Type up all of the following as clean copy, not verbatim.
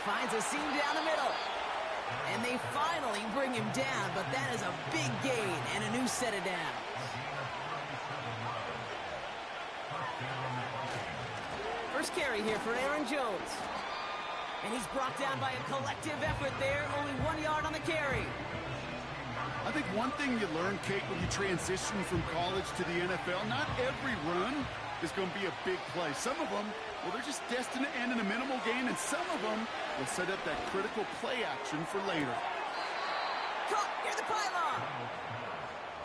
Finds a seam down the middle. And they finally bring him down, but that is a big gain and a new set of downs. First carry here for Aaron Jones. And he's brought down by a collective effort there, only 1 yard on the carry. I think one thing you learn, Kate, when you transition from college to the NFL, not every run is going to be a big play. Some of them, well, they're just destined to end in a minimal gain, and some of them will set up that critical play action for later. Caught near the pylon.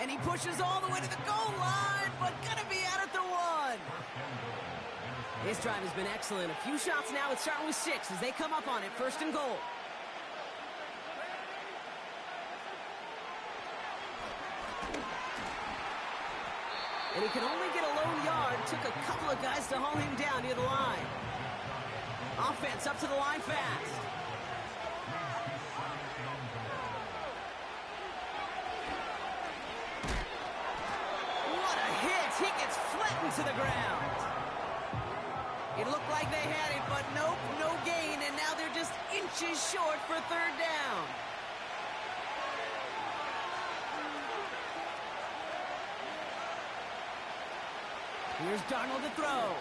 And he pushes all the way to the goal line, but gonna be out at the 1. His drive has been excellent. A few shots now. It's starting with 6 as they come up on it. First and goal. And he can only get a lone yard. Took a couple of guys to haul him down near the line. Offense up to the line fast. What a hit. He gets flattened to the ground. It looked like they had it, but nope, no gain. And now they're just inches short for third down. Here's Darnold to throw.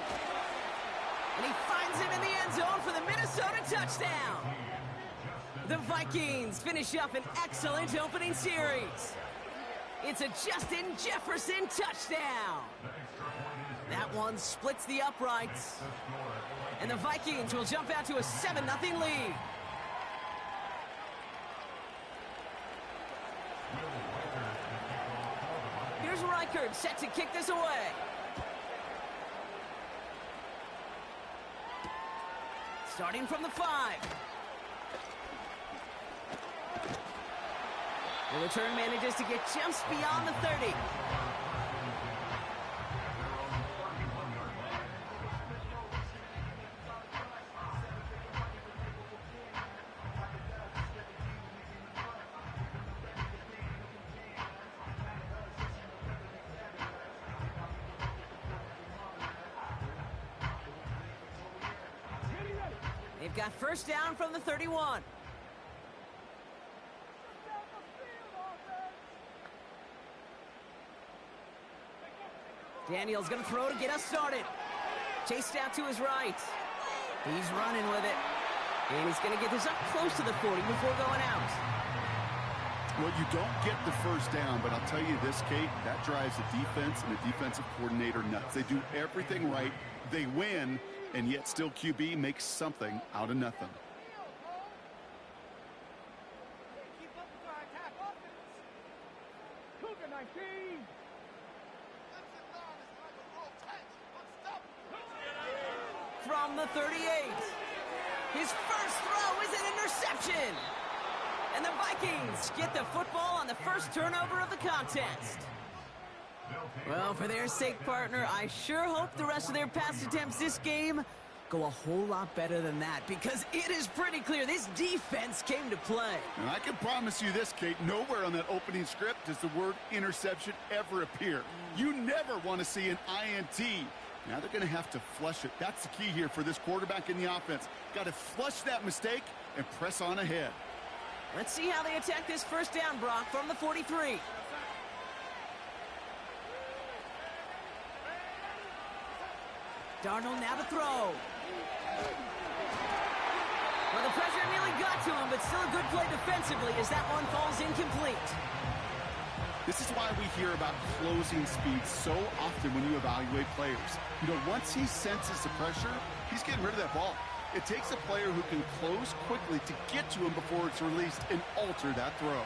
And he finds him in the end zone for the Minnesota touchdown. The Vikings finish up an excellent opening series. It's a Justin Jefferson touchdown. That one splits the uprights. And the Vikings will jump out to a 7-0 lead. Here's Reichard set to kick this away. Starting from the 5. The return manages to get just beyond the 30. They've got first down from the 31. Daniel's going to throw to get us started. Chased out to his right. He's running with it. And he's going to get this up close to the 40 before going out. Well, you don't get the first down, but I'll tell you this, Kate, that drives the defense and the defensive coordinator nuts. They do everything right. They win. And yet still QB makes something out of nothing. From the 38. His first throw is an interception. And the Vikings get the football on the first turnover of the contest. Well, for their sake, partner, I sure hope the rest of their pass attempts this game go a whole lot better than that, because it is pretty clear this defense came to play. And I can promise you this, Kate, nowhere on that opening script does the word interception ever appear. You never want to see an INT. Now they're going to have to flush it. That's the key here for this quarterback in the offense. Got to flush that mistake and press on ahead. Let's see how they attack this first down, Brock, from the 43. Darnold now to throw. Well, the pressure nearly got to him, but still a good play defensively as that one falls incomplete. This is why we hear about closing speed so often when you evaluate players. You know, once he senses the pressure, he's getting rid of that ball. It takes a player who can close quickly to get to him before it's released and alter that throw.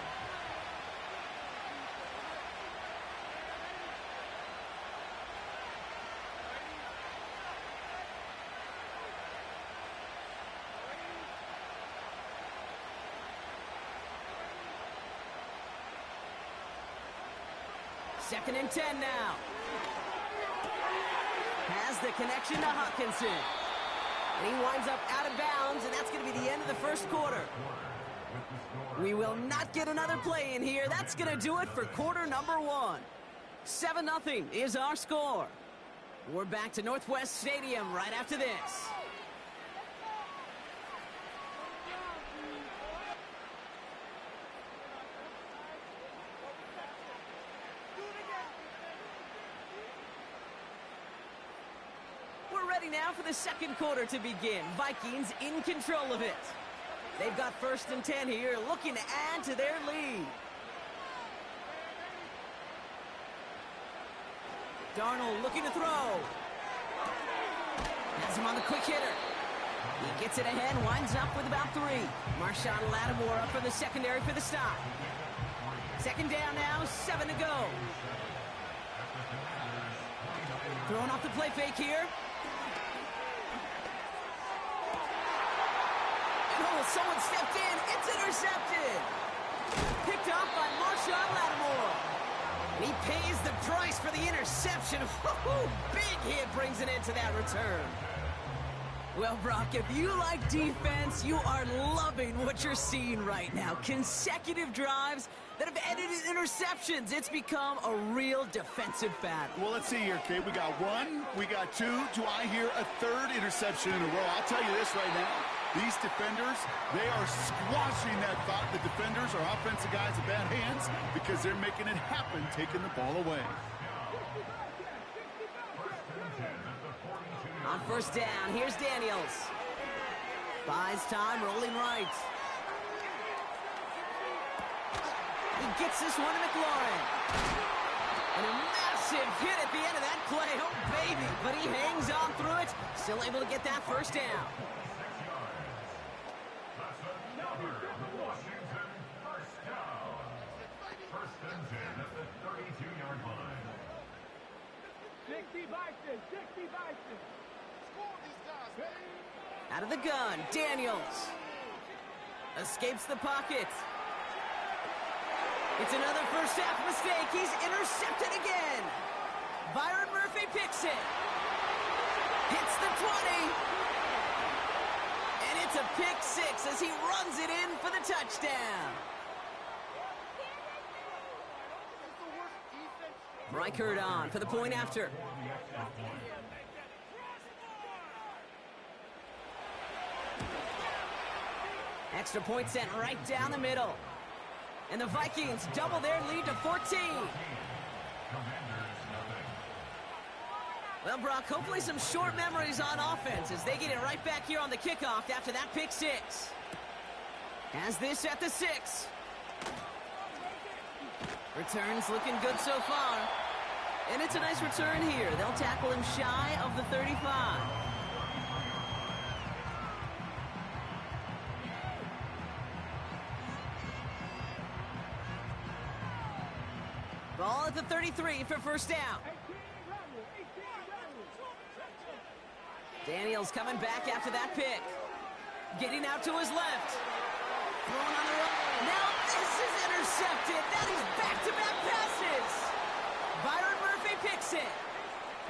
Second and 10 now. Has the connection to Hawkinson. And he winds up out of bounds, and that's going to be the end of the first quarter. We will not get another play in here. That's going to do it for quarter number 1. 7-0 is our score. We're back to Northwest Stadium right after this. ready now for the second quarter to begin. Vikings in control of it. They've got 1st and 10 here, looking to add to their lead. Darnold looking to throw. Has him on the quick hitter. He gets it ahead, winds up with about 3. Marshawn Lattimore up for the secondary for the stop. 2nd down now, 7 to go. Throwing off the play fake here. Oh, someone stepped in. It's intercepted. Picked off by Marshawn Lattimore. And he pays the price for the interception. Woo-hoo! Big hit brings an end to that return. Well, Brock, if you like defense, you are loving what you're seeing right now. Consecutive drives that have ended in interceptions. It's become a real defensive battle. Well, let's see here, Kate. We got 1, we got 2. Do I hear a 3rd interception in a row? I'll tell you this right now. These defenders, they are squashing that thought. The defenders are offensive guys in bad hands because they're making it happen, taking the ball away. On 1st down, here's Daniels. Buys time, rolling right. He gets this one to McLaurin. And a massive hit at the end of that play. Oh, baby. But he hangs on through it. Still able to get that 1st down. Out of the gun, Daniels. Escapes the pocket. It's another first half mistake. He's intercepted again. Byron Murphy picks it. Hits the 20. And it's a pick 6 as he runs it in for the touchdown. Reichert on for the point after. Extra point sent right down the middle. And the Vikings double their lead to 14. Well, Brock, hopefully some short memories on offense as they get it right back here on the kickoff after that pick 6. Has this at the 6. Returns looking good so far. And it's a nice return here. They'll tackle him shy of the 35. Ball at the 33 for 1st down. Daniels coming back after that pick. Getting out to his left. Throwing on the run. Now this is intercepted. That is back-to-back passes. Byron Murphy picks it.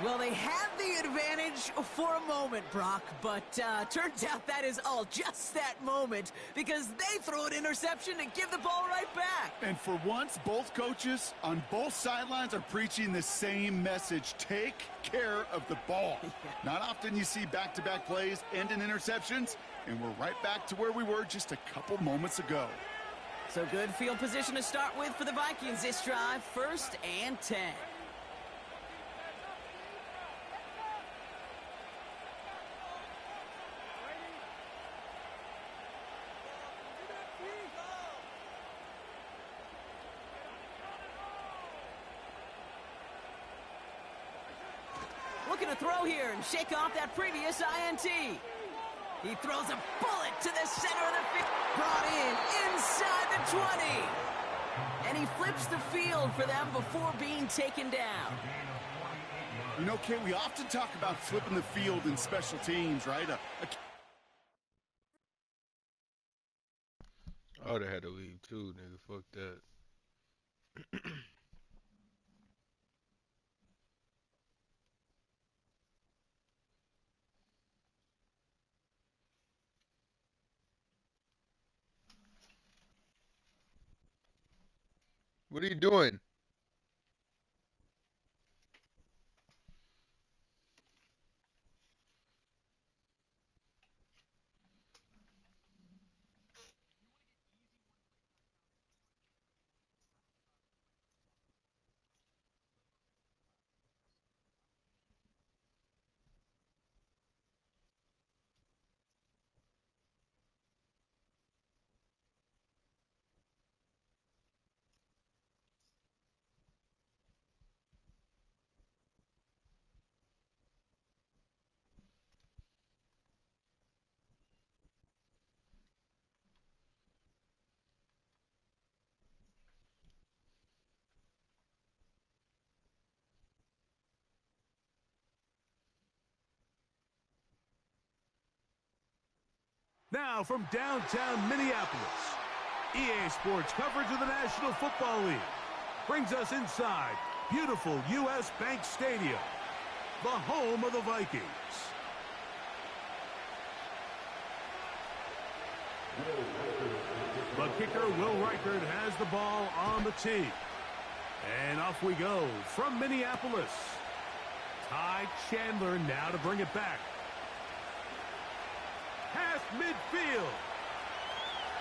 Well, they had the advantage for a moment, Brock, but turns out that is all just that moment because they throw an interception to give the ball right back. And for once, both coaches on both sidelines are preaching the same message. Take care of the ball. Not often you see back-to-back plays end in interceptions, and we're right back to where we were just a couple moments ago. So good field position to start with for the Vikings this drive. 1st and 10. Looking to throw here and shake off that previous INT. He throws a bullet to the center of the field. Brought in inside the 20. And he flips the field for them before being taken down. You know, Kate, we often talk about flipping the field in special teams, right? I would have had to leave too, nigga. Fuck that. What are you doing? Now from downtown Minneapolis, EA Sports coverage of the National Football League brings us inside beautiful U.S. Bank Stadium, the home of the Vikings. The kicker, Will Reichert, has the ball on the tee. And off we go from Minneapolis. Ty Chandler now to bring it back. Past midfield.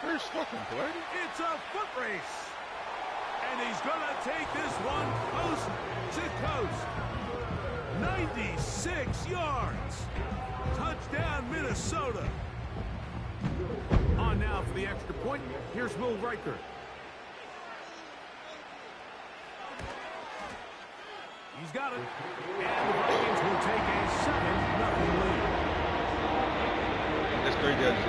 First fucking play. It's a foot race. And he's going to take this one coast to coast. 96 yards. Touchdown, Minnesota. On now for the extra point. Here's Will Reichert. He's got it. And the Vikings will take a 7-0 lead. That's 3 guys.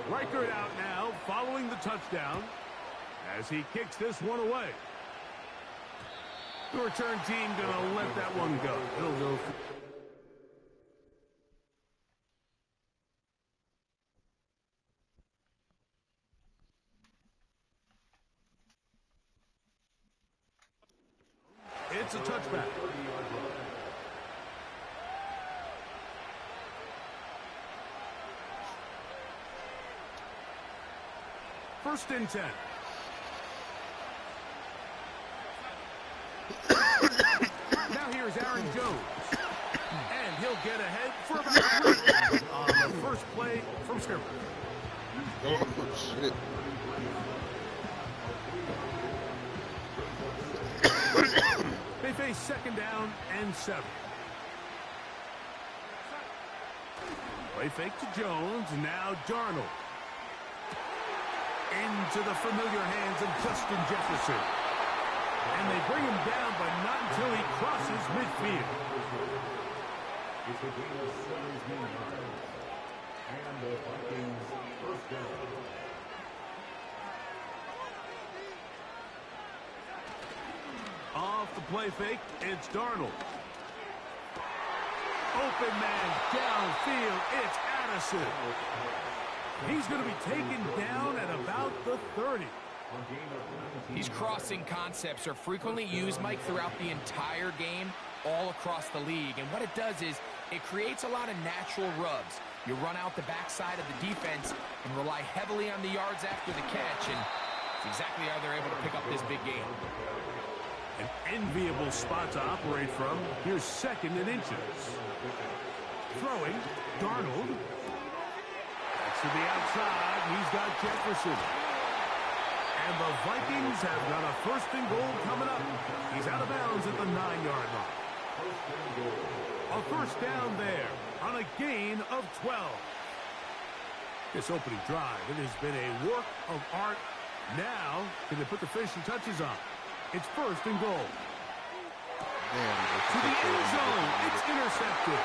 Reichert out now, following the touchdown, as he kicks this one away. The return team going to let that one go. It'll go. It's a touchback. First and 10. Now here's Aaron Jones. And he'll get ahead for about 3 on the first play from scrimmage. Oh, shit. They face second down and 7. Play fake to Jones. Now Darnold. Into the familiar hands of Justin Jefferson. And they bring him down, but not until he crosses midfield. It's a gain of 17 yards. And the Vikings first down. Off the play fake, it's Darnold. Open man downfield, it's Addison. He's going to be taken down at about the 30. These crossing concepts are frequently used, Mike, throughout the entire game, all across the league. And what it does is it creates a lot of natural rubs. You run out the backside of the defense and rely heavily on the yards after the catch, and it's exactly how they're able to pick up this big game. An enviable spot to operate from. Here's second and inches. Throwing, Darnold. To the outside, he's got Jefferson. And the Vikings have got a first and goal coming up. He's out of bounds at the 9-yard line. A first down there on a gain of 12. This opening drive, it has been a work of art. Now, can they put the finishing touches on? It's first and goal. To the end zone, it's intercepted.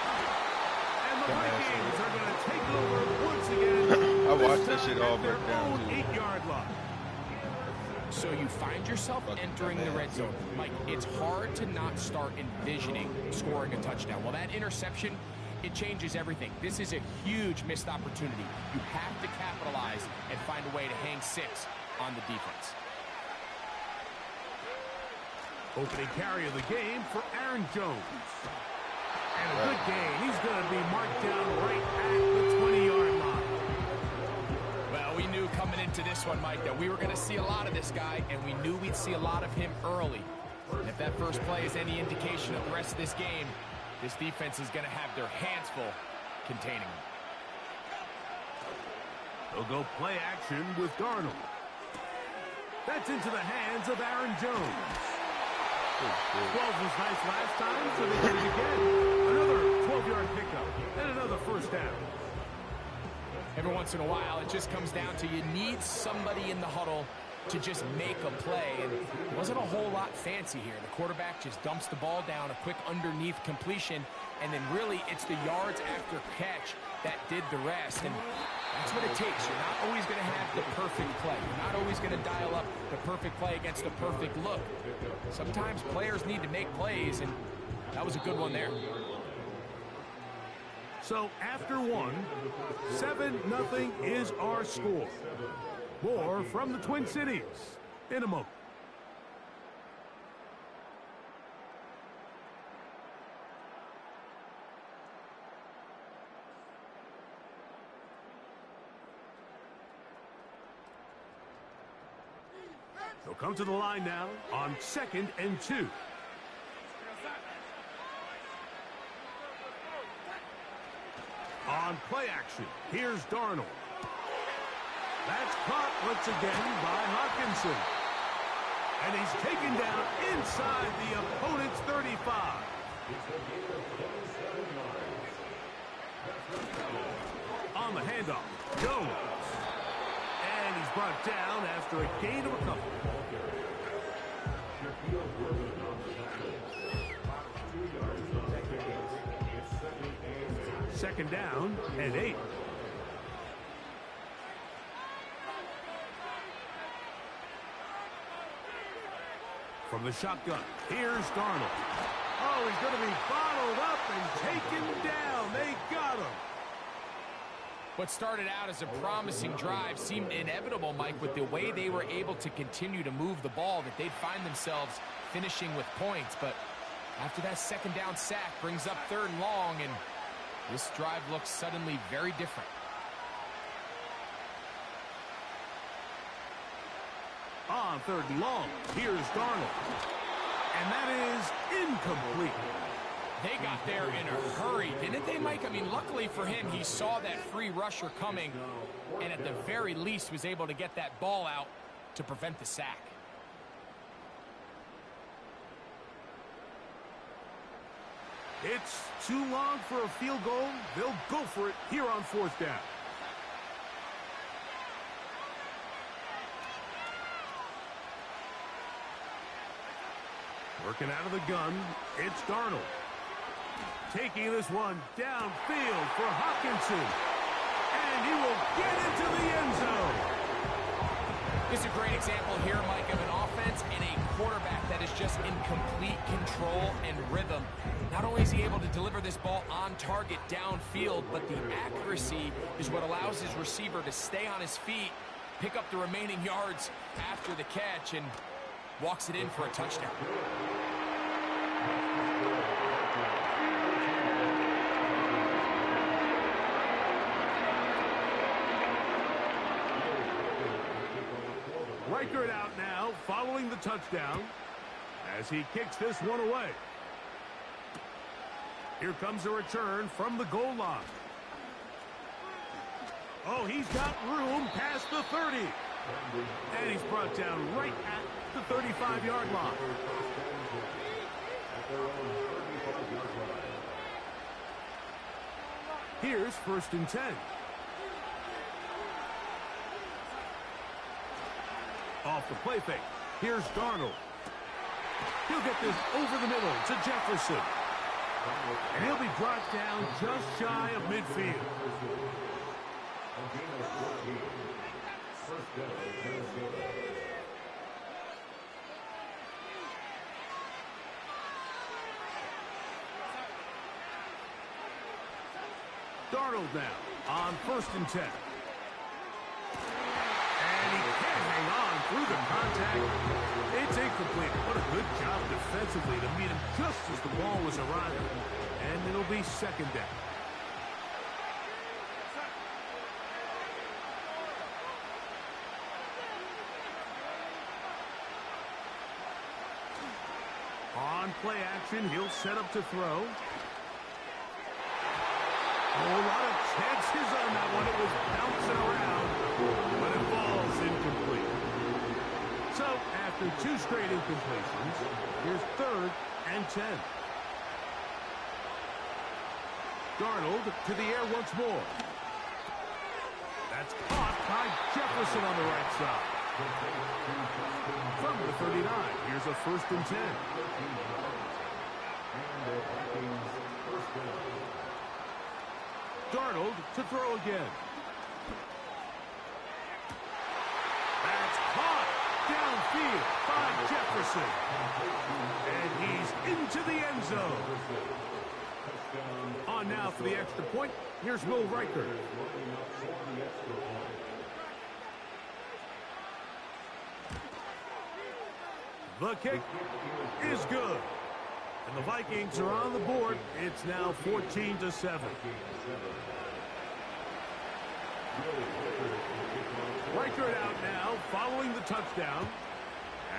And the Vikings are going to take over once again. I watched that shit all break down. 8-yard line. So you find yourself entering the red zone. Mike, it's hard to not start envisioning scoring a touchdown. Well, that interception, it changes everything. This is a huge missed opportunity. You have to capitalize and find a way to hang 6 on the defense. Opening carry of the game for Aaron Jones. And a good game. He's going to be marked down right at the 20-yard line. Well, we knew coming into this one, Mike, that we were going to see a lot of this guy, and we knew we'd see a lot of him early. And if that first play is any indication of the rest of this game, this defense is going to have their hands full containing him. They'll go play action with Darnold. That's into the hands of Aaron Jones. 12 was nice last time, so they did it again. Another 12-yard pickup and another first down. Every once in a while, it just comes down to you need somebody in the huddle to just make a play, and it wasn't a whole lot fancy here. The quarterback just dumps the ball down, a quick underneath completion, and then really it's the yards after catch that did the rest, and that's what it takes. You're not always going to have the perfect play. You're not always going to dial up the perfect play against the perfect look. Sometimes players need to make plays, and that was a good one there. So after one, 7-0 is our score. More from the Twin Cities in a moment. They'll come to the line now on 2nd and 2. On play action, here's Darnold. That's caught once again by Hawkinson. And he's taken down inside the opponent's 35. On the handoff, Jones. And he's brought down after a gain of a couple. Second down and 8. From the shotgun, here's Darnold. Oh, he's going to be bottled up and taken down. They got him. What started out as a promising drive seemed inevitable, Mike, with the way they were able to continue to move the ball, that they'd find themselves finishing with points. But after that second down sack brings up 3rd and long, and this drive looks suddenly very different. On 3rd and long, here's Darnold. And that is incomplete. They got there in a hurry, didn't they, Mike? I mean, luckily for him, he saw that free rusher coming, and at the very least was able to get that ball out to prevent the sack. It's too long for a field goal. They'll go for it here on 4th down. Working out of the gun, it's Darnold. Taking this one downfield for Hawkinson. And he will get into the end zone. This is a great example here, Mike, of an offense and a quarterback that is just in complete control and rhythm. Not only is he able to deliver this ball on target downfield, but the accuracy is what allows his receiver to stay on his feet, pick up the remaining yards after the catch, and walks it in for a touchdown. Reichert out now, following the touchdown, as he kicks this one away. Here comes a return from the goal line. Oh, he's got room past the 30. And he's brought down right at the 35-yard line. Here's 1st and 10. Off the play fake. Here's Darnold. He'll get this over the middle to Jefferson. And he'll be brought down just shy of midfield. Darnold now on 1st and 10. And he can't hang on through the contact. It's incomplete. What a good job defensively to meet him just as the ball was arriving. And it'll be 2nd down. On play action, he'll set up to throw. Oh, a lot of chances on that one. It was bouncing around, but it falls incomplete. So, after 2 straight incompletions, here's 3rd and 10. Darnold to the air once more. That's caught by Jefferson on the right side. From the 39, here's a 1st and 10. Darnold to throw again. That's caught downfield by Jefferson. And he's into the end zone. On now for the extra point. Here's Will Riker. The kick is good. And the Vikings are on the board. It's now 14-7. Riker it out now, following the touchdown,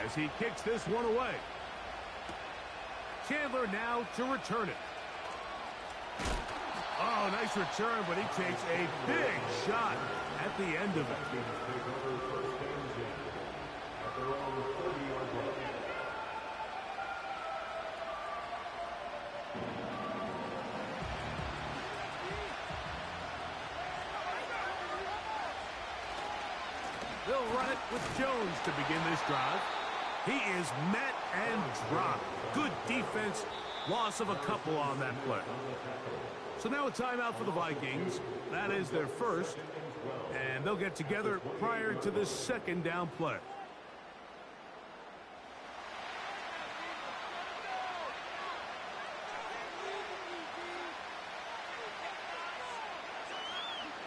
as he kicks this one away. Chandler now to return it. Oh, nice return, but he takes a big shot at the end of it. They'll run it with Jones to begin this drive. He is met and dropped. Good defense. Loss of a couple on that play. So now a timeout for the Vikings. That is their first. And they'll get together prior to this second down play.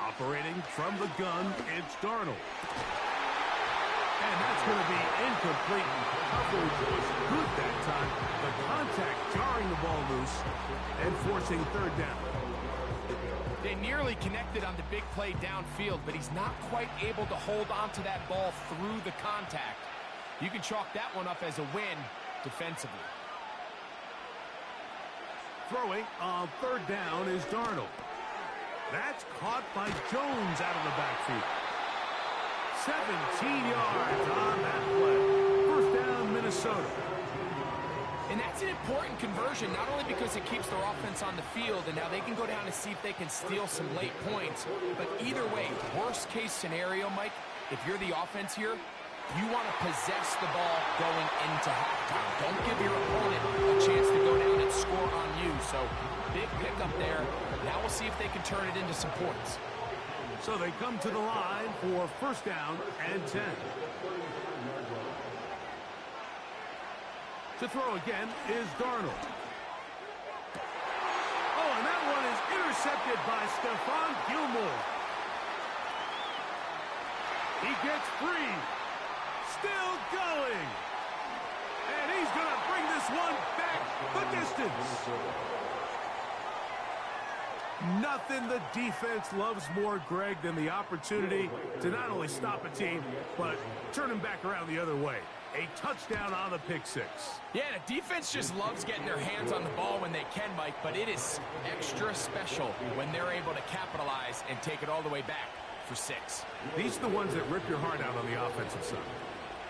Operating from the gun, it's Darnold. And that's going to be incomplete. Coverage was good that time. The contact jarring the ball loose and forcing third down. They nearly connected on the big play downfield, but he's not quite able to hold on to that ball through the contact. You can chalk that one up as a win defensively. Throwing on third down is Darnold. That's caught by Jones out of the backfield. 17 yards on that play. First down, Minnesota. And that's an important conversion, not only because it keeps their offense on the field, and now they can go down and see if they can steal some late points. But either way, worst case scenario, Mike, if you're the offense here, you want to possess the ball going into halftime. Don't give your opponent a chance to go down and score on you. So big pickup there. Now we'll see if they can turn it into some points. So they come to the line for first down and 10. To throw again is Darnold. Oh, and that one is intercepted by Stephon Gilmore. He gets free. Still going. And he's going to bring this one back the distance. Nothing the defense loves more, Greg, than the opportunity to not only stop a team, but turn them back around the other way. A touchdown on the pick six. Yeah, the defense just loves getting their hands on the ball when they can, Mike, but it is extra special when they're able to capitalize and take it all the way back for 6. These are the ones that rip your heart out on the offensive side.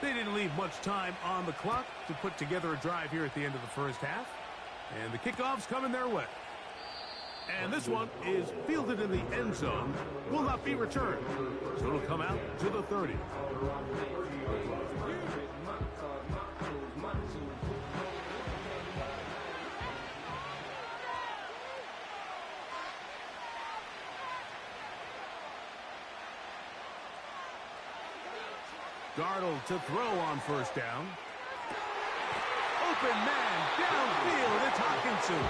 They didn't leave much time on the clock to put together a drive here at the end of the first half. And the kickoff's coming their way. And this one is fielded in the end zone, will not be returned. So it'll come out to the 30. Darnold to throw on first down. Open man downfield, it's Hawkinson.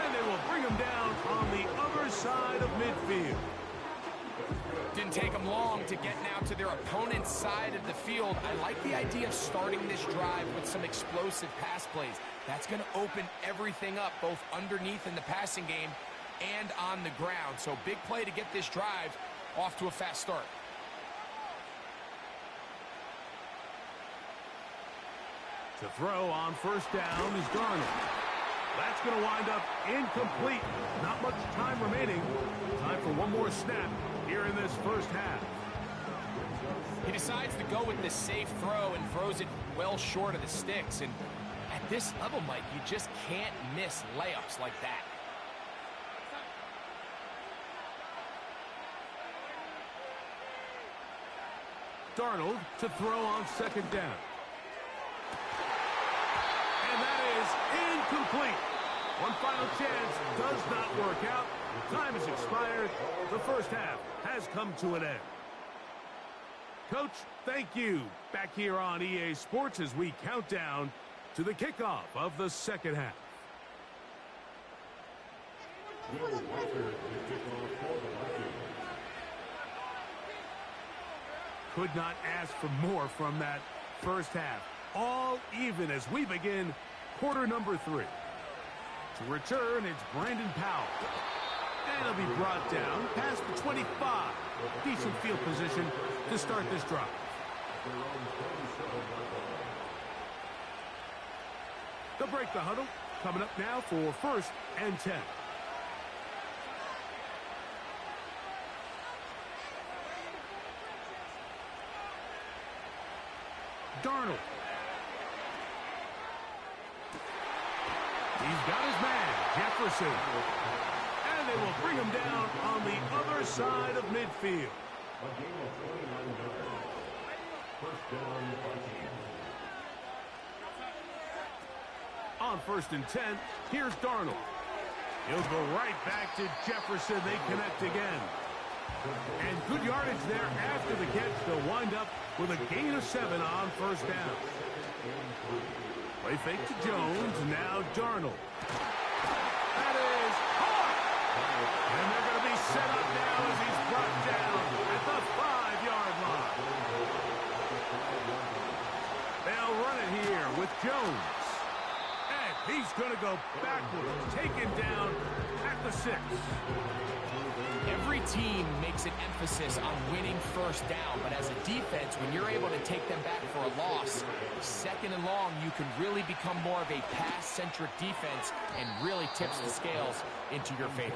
And they will bring him down on the other side of midfield. Didn't take them long to get now to their opponent's side of the field. I like the idea of starting this drive with some explosive pass plays. That's going to open everything up, both underneath in the passing game and on the ground. So big play to get this drive off to a fast start. To throw on first down is Darnold. That's going to wind up incomplete. Not much time remaining. Time for one more snap here in this first half. He decides to go with the safe throw and throws it well short of the sticks. And at this level, Mike, you just can't miss layups like that. Darnold to throw on second down. And that is incomplete. One final chance does not work out. Time has expired. The first half has come to an end. Coach, thank you. Back here on EA Sports as we count down to the kickoff of the second half. Could not ask for more from that first half. All even as we begin quarter number 3. To return, it's Brandon Powell. And he'll be brought down past the 25. Decent field position to start this drive. They'll break the huddle. Coming up now for 1st and 10. Darnold. He's got his man, Jefferson. And they will bring him down on the other side of midfield. On 1st and 10, here's Darnold. He'll go right back to Jefferson. They connect again. And good yardage there after the catch. They'll wind up with a gain of 7 on 1st down. Play fake to Jones. Now Darnold. That is caught. And they're going to be set up now as he's brought down at the 5-yard line. They'll run it here with Jones. And he's going to go backwards, taken down at the 6. Every team makes an emphasis on winning 1st down, but as a defense, when you're able to take them back for a loss, 2nd and long, you can really become more of a pass-centric defense and really tips the scales into your favor.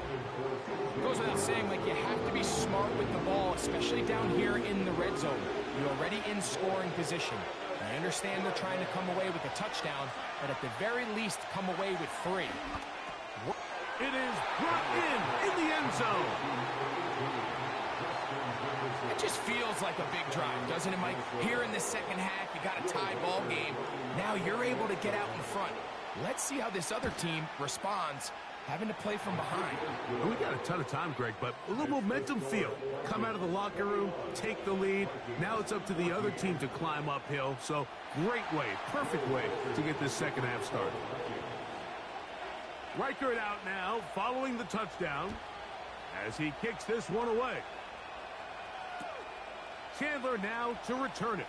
It goes without saying, like, you have to be smart with the ball, especially down here in the red zone. You're already in scoring position. I understand they're trying to come away with a touchdown, but at the very least, come away with 3. It is brought in the end zone. It just feels like a big drive, doesn't it, Mike? Here in the 2nd half, you got a tie ball game. Now you're able to get out in front. Let's see how this other team responds, having to play from behind. Well, we got a ton of time, Greg, but a little momentum feel. Come out of the locker room, take the lead. Now it's up to the other team to climb uphill. So great way, perfect way to get this 2nd half started. Reichert out now, following the touchdown, as he kicks this one away. Chandler now to return it.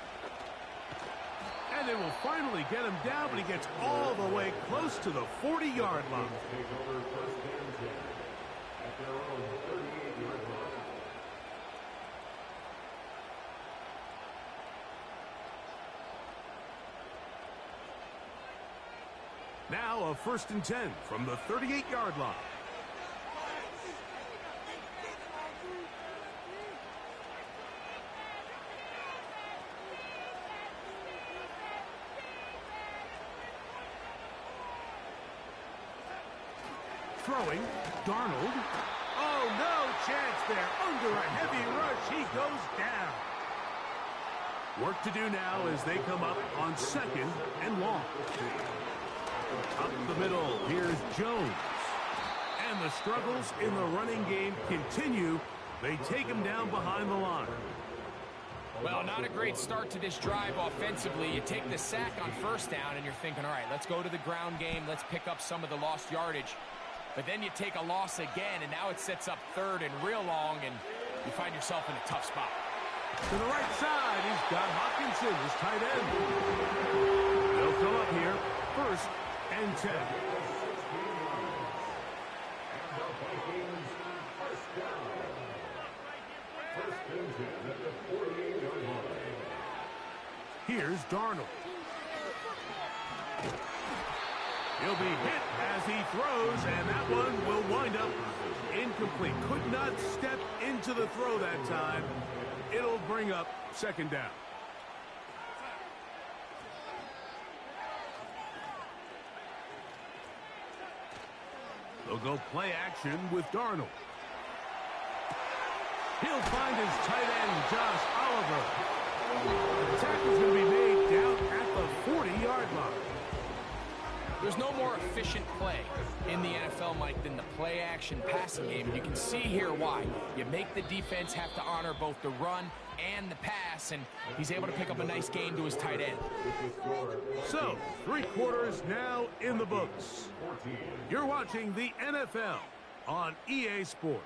And they will finally get him down, but he gets all the way close to the 40-yard line. Now a 1st and 10 from the 38-yard line. Throwing, Darnold. Oh, no chance there. Under a heavy rush, he goes down. Work to do now as they come up on 2nd and long. Up the middle, here's Jones. And the struggles in the running game continue. They take him down behind the line. Well, not a great start to this drive offensively. You take the sack on 1st down, and you're thinking, all right, let's go to the ground game. Let's pick up some of the lost yardage. But then you take a loss again, and now it sets up 3rd and real long, and you find yourself in a tough spot. To the right side, he's got Hawkinson, his tight end. They'll come up here, 1st and 10. Here's Darnold. He'll be hit as he throws, and that one will wind up incomplete. Could not step into the throw that time. It'll bring up 2nd down. They'll go play action with Darnold. He'll find his tight end, Josh Oliver. The tackle's going to be made down at the 40-yard line. There's no more efficient play in the NFL, Mike, than the play-action passing game. And you can see here why. You make the defense have to honor both the run and the pass, and he's able to pick up a nice gain to his tight end. So, 3 quarters now in the books. You're watching the NFL on EA Sports.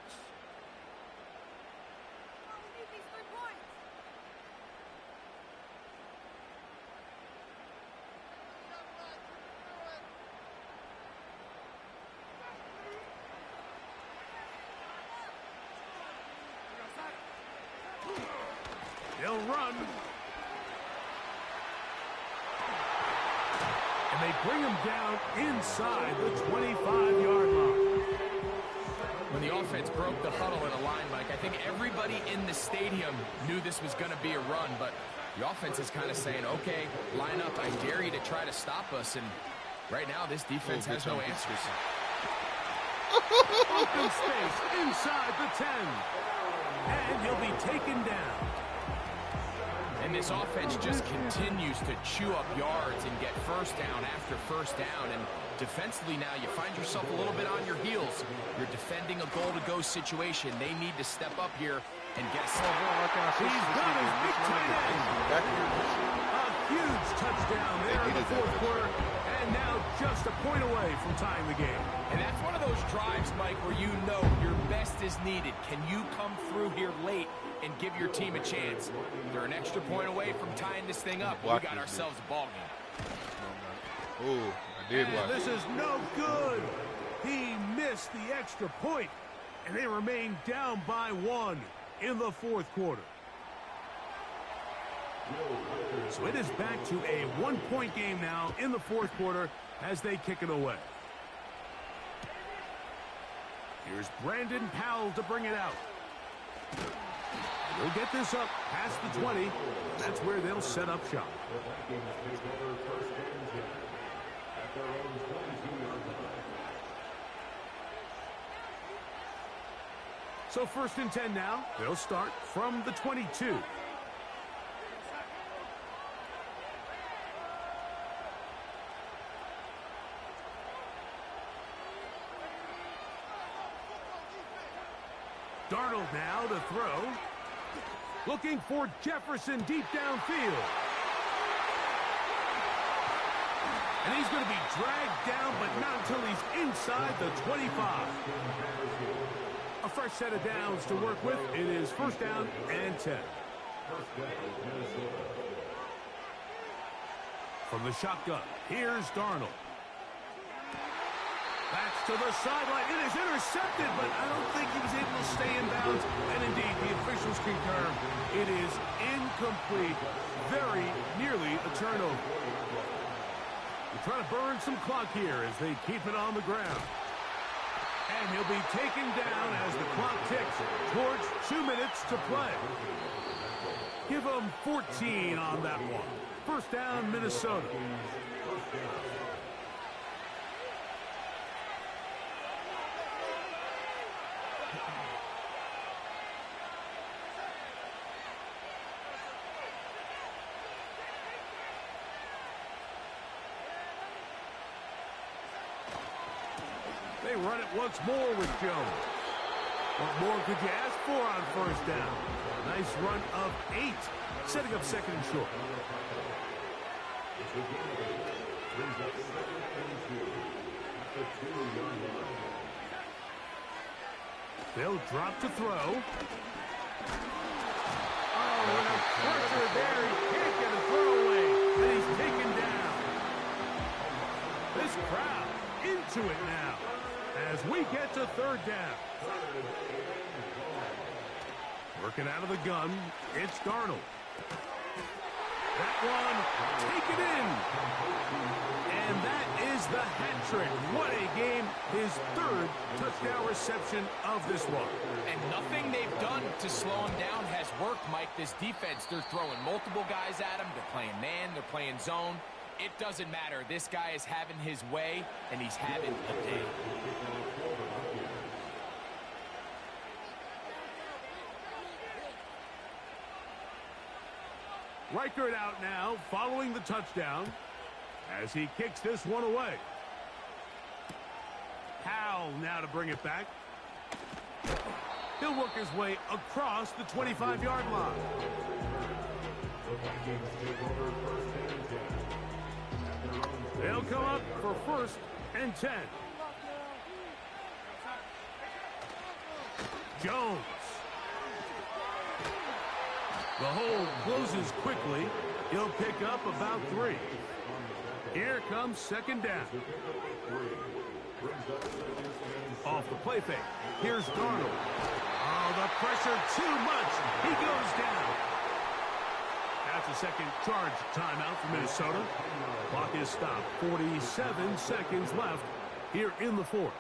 They'll run. And they bring him down inside the 25-yard line. When the offense broke the huddle in a line, Mike, I think everybody in the stadium knew this was going to be a run, but the offense is kind of saying, okay, line up. I dare you to try to stop us. And right now, this defense has no answers. Open space inside the 10. And he'll be taken down. And this offense just continues to chew up yards and get first down after first down. And defensively now, you find yourself a little bit on your heels. You're defending a goal-to-go situation. They need to step up here and get a stop. He's got his big tight end. A huge touchdown there in the fourth quarter. And now just a point away from tying the game. And that's one of those drives, Mike, where you know your best is needed. Can you come through here late and give your team a chance? They're an extra point away from tying this thing up. We got ourselves a ball game. Oh, I did watch. This is no good. He missed the extra point, and they remain down by 1 in the fourth quarter. So it is back to a 1-point game now in the fourth quarter as they kick it away. Here's Brandon Powell to bring it out. They'll get this up past the 20. That's where they'll set up shop. So 1st and 10 now. They'll start from the 22. Darnold now to throw. Looking for Jefferson deep downfield. And he's going to be dragged down, but not until he's inside the 25. A fresh set of downs to work with. It is 1st down and 10. From the shotgun, here's Darnold. Backs to the sideline. It is intercepted, but I don't think he was able to stay in bounds. And indeed, the officials concur. It is incomplete. Very nearly a turnover. They're trying to burn some clock here as they keep it on the ground. And he'll be taken down as the clock ticks towards 2 minutes to play. Give him 14 on that one. 1st down, Minnesota. They run it once more with Jones. What more could you ask for on 1st down? Nice run of 8, setting up 2nd and short. They'll drop to throw. Oh, and a pressure there. He can't get a throw away, and he's taken down. This crowd into it now as we get to 3rd down. Working out of the gun, it's Darnold. That one, taken in. And that is the hat trick. What a game. His 3rd touchdown reception of this one. And nothing they've done to slow him down has worked, Mike. This defense, they're throwing multiple guys at him. They're playing man, they're playing zone. It doesn't matter. This guy is having his way, and he's having a day. Reichert out now, following the touchdown, as he kicks this one away. Powell now to bring it back. He'll work his way across the 25-yard line. They'll come up for 1st and 10. Jones. The hole closes quickly. He'll pick up about 3. Here comes second down. Off the play fake. Here's Darnold. Oh, the pressure too much. He goes down. That's a second charge timeout for Minnesota. Clock is stopped. 47 seconds left here in the fourth.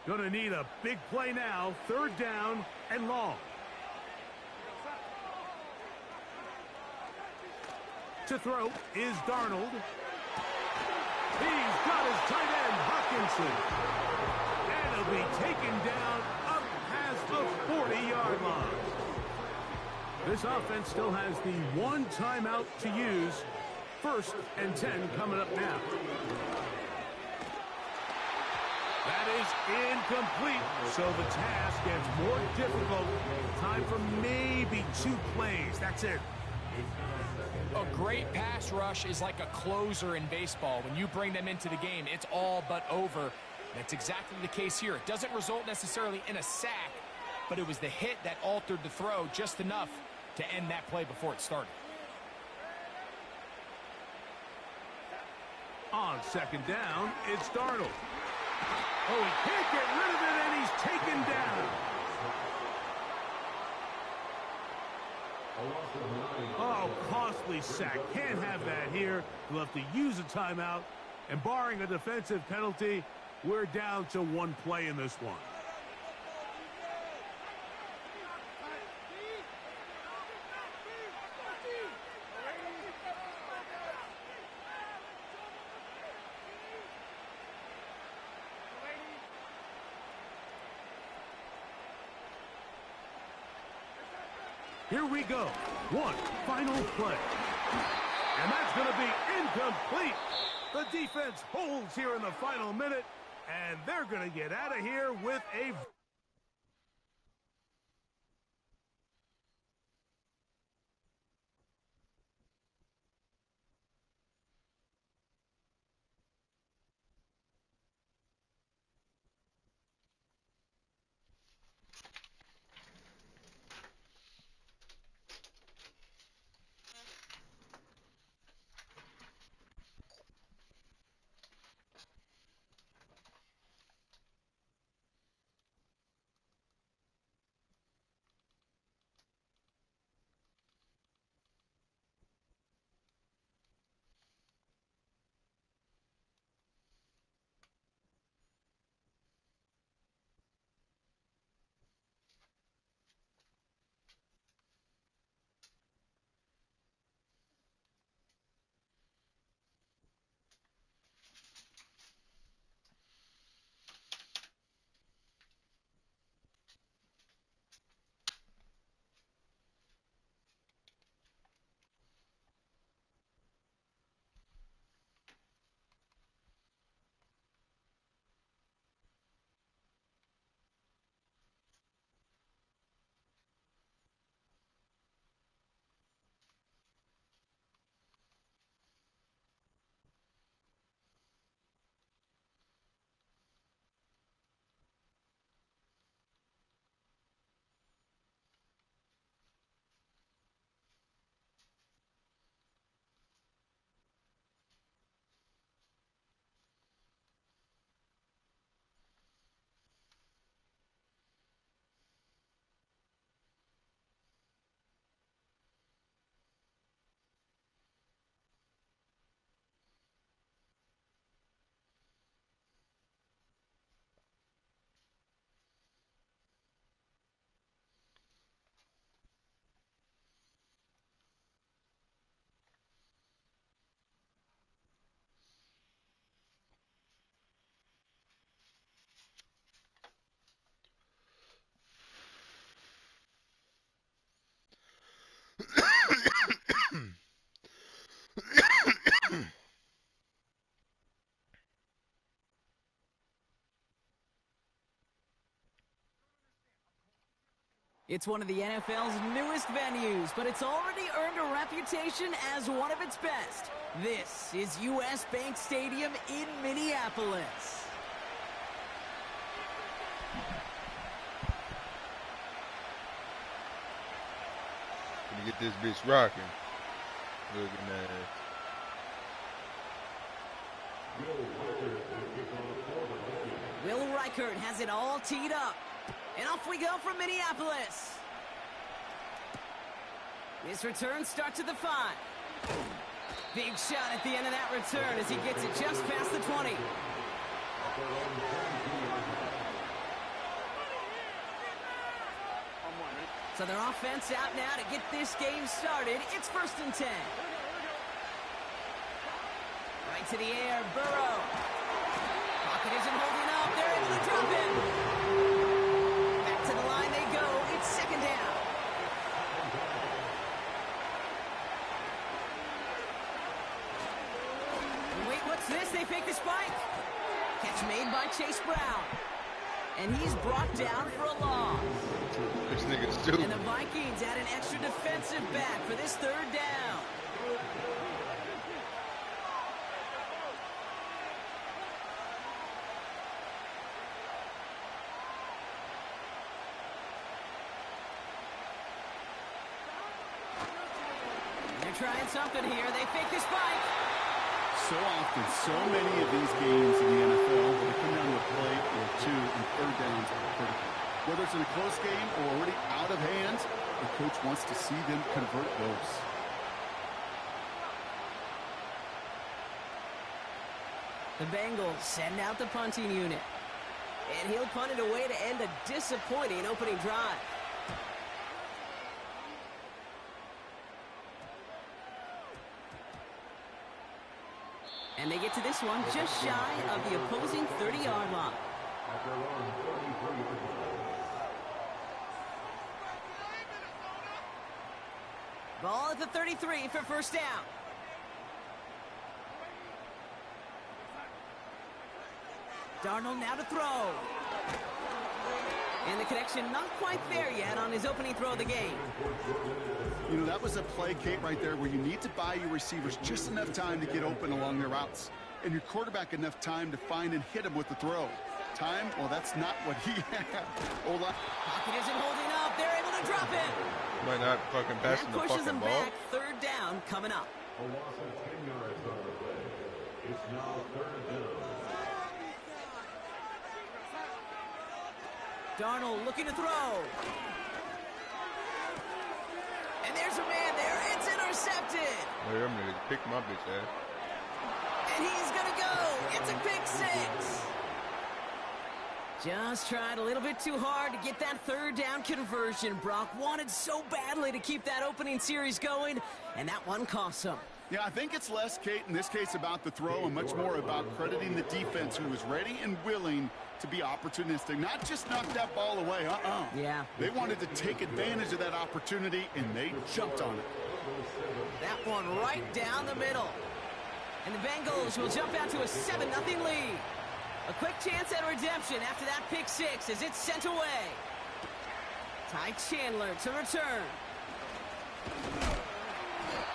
Gonna need a big play now. Third down and long. To throw is Darnold. He's got his tight end, Hawkinson. And he'll be taken down up past the 40-yard line. This offense still has the 1 timeout to use. 1st and 10 coming up now. That is incomplete, so the task gets more difficult. Time for maybe 2 plays. That's it. A great pass rush is like a closer in baseball. When you bring them into the game, it's all but over. That's exactly the case here. It doesn't result necessarily in a sack, but it was the hit that altered the throw just enough to end that play before it started. On second down, it's Darnold. Oh, he can't get rid of it, and he's taken down. Oh, costly sack. Can't have that here. We'll have to use a timeout. And barring a defensive penalty, we're down to 1 play in this one. Here we go. 1 final play. And that's going to be incomplete. The defense holds here in the final minute, and they're going to get out of here with a... It's one of the NFL's newest venues, but it's already earned a reputation as one of its best. This is U.S. Bank Stadium in Minneapolis. Gonna get this bitch rocking. Looking at it. Will Reichert has it all teed up. And off we go from Minneapolis. This return starts at the 5. Big shot at the end of that return as he gets it just past the 20. So their offense out now to get this game started. It's 1st and 10. Right to the air, Burrow. Pocket isn't holding up. They're able to drop it. Back to the line they go. It's 2nd down. Wait, what's this? They fake the spike. Catch made by Chase Brown. And he's brought down for a loss. This nigga's stupid. And the Vikings add an extra defensive back for this 3rd down. They're trying something here. They fake the spike. So often, so many of these games in the NFL, they come down to a play or two, and 3rd downs are critical. Whether it's in a close game or already out of hand, the coach wants to see them convert those. The Bengals send out the punting unit. And he'll punt it away to end a disappointing opening drive. And they get to this one just shy of the opposing 30-yard line. Ball at the 33 for 1st down. Darnold now to throw. And the connection not quite there yet on his opening throw of the game. You know, that was a play, Kate, right there where you need to buy your receivers just enough time to get open along their routes. And your quarterback enough time to find and hit him with the throw. Time? Well, that's not what he had. Pocket isn't holding up. They're able to drop it. Might not fucking pass him the That pushes fucking them ball. back. 3rd down coming up. A loss of 10 yards on the play. It's now 3rd down. Darnold looking to throw. And there's a man there. It's intercepted. Wait, I'm gonna pick my bitch ass. And he's going to go. It's a pick 6. Just tried a little bit too hard to get that 3rd down conversion. Brock wanted so badly to keep that opening series going, and that one cost him. Yeah, I think it's less, Kate, in this case about the throw and much more about crediting the defense who was ready and willing to be opportunistic. Not just knock that ball away, Yeah. They wanted to take advantage of that opportunity, and they jumped on it. That one right down the middle. And the Bengals will jump out to a 7-0 lead. A quick chance at redemption after that pick 6 as it's sent away. Ty Chandler to return.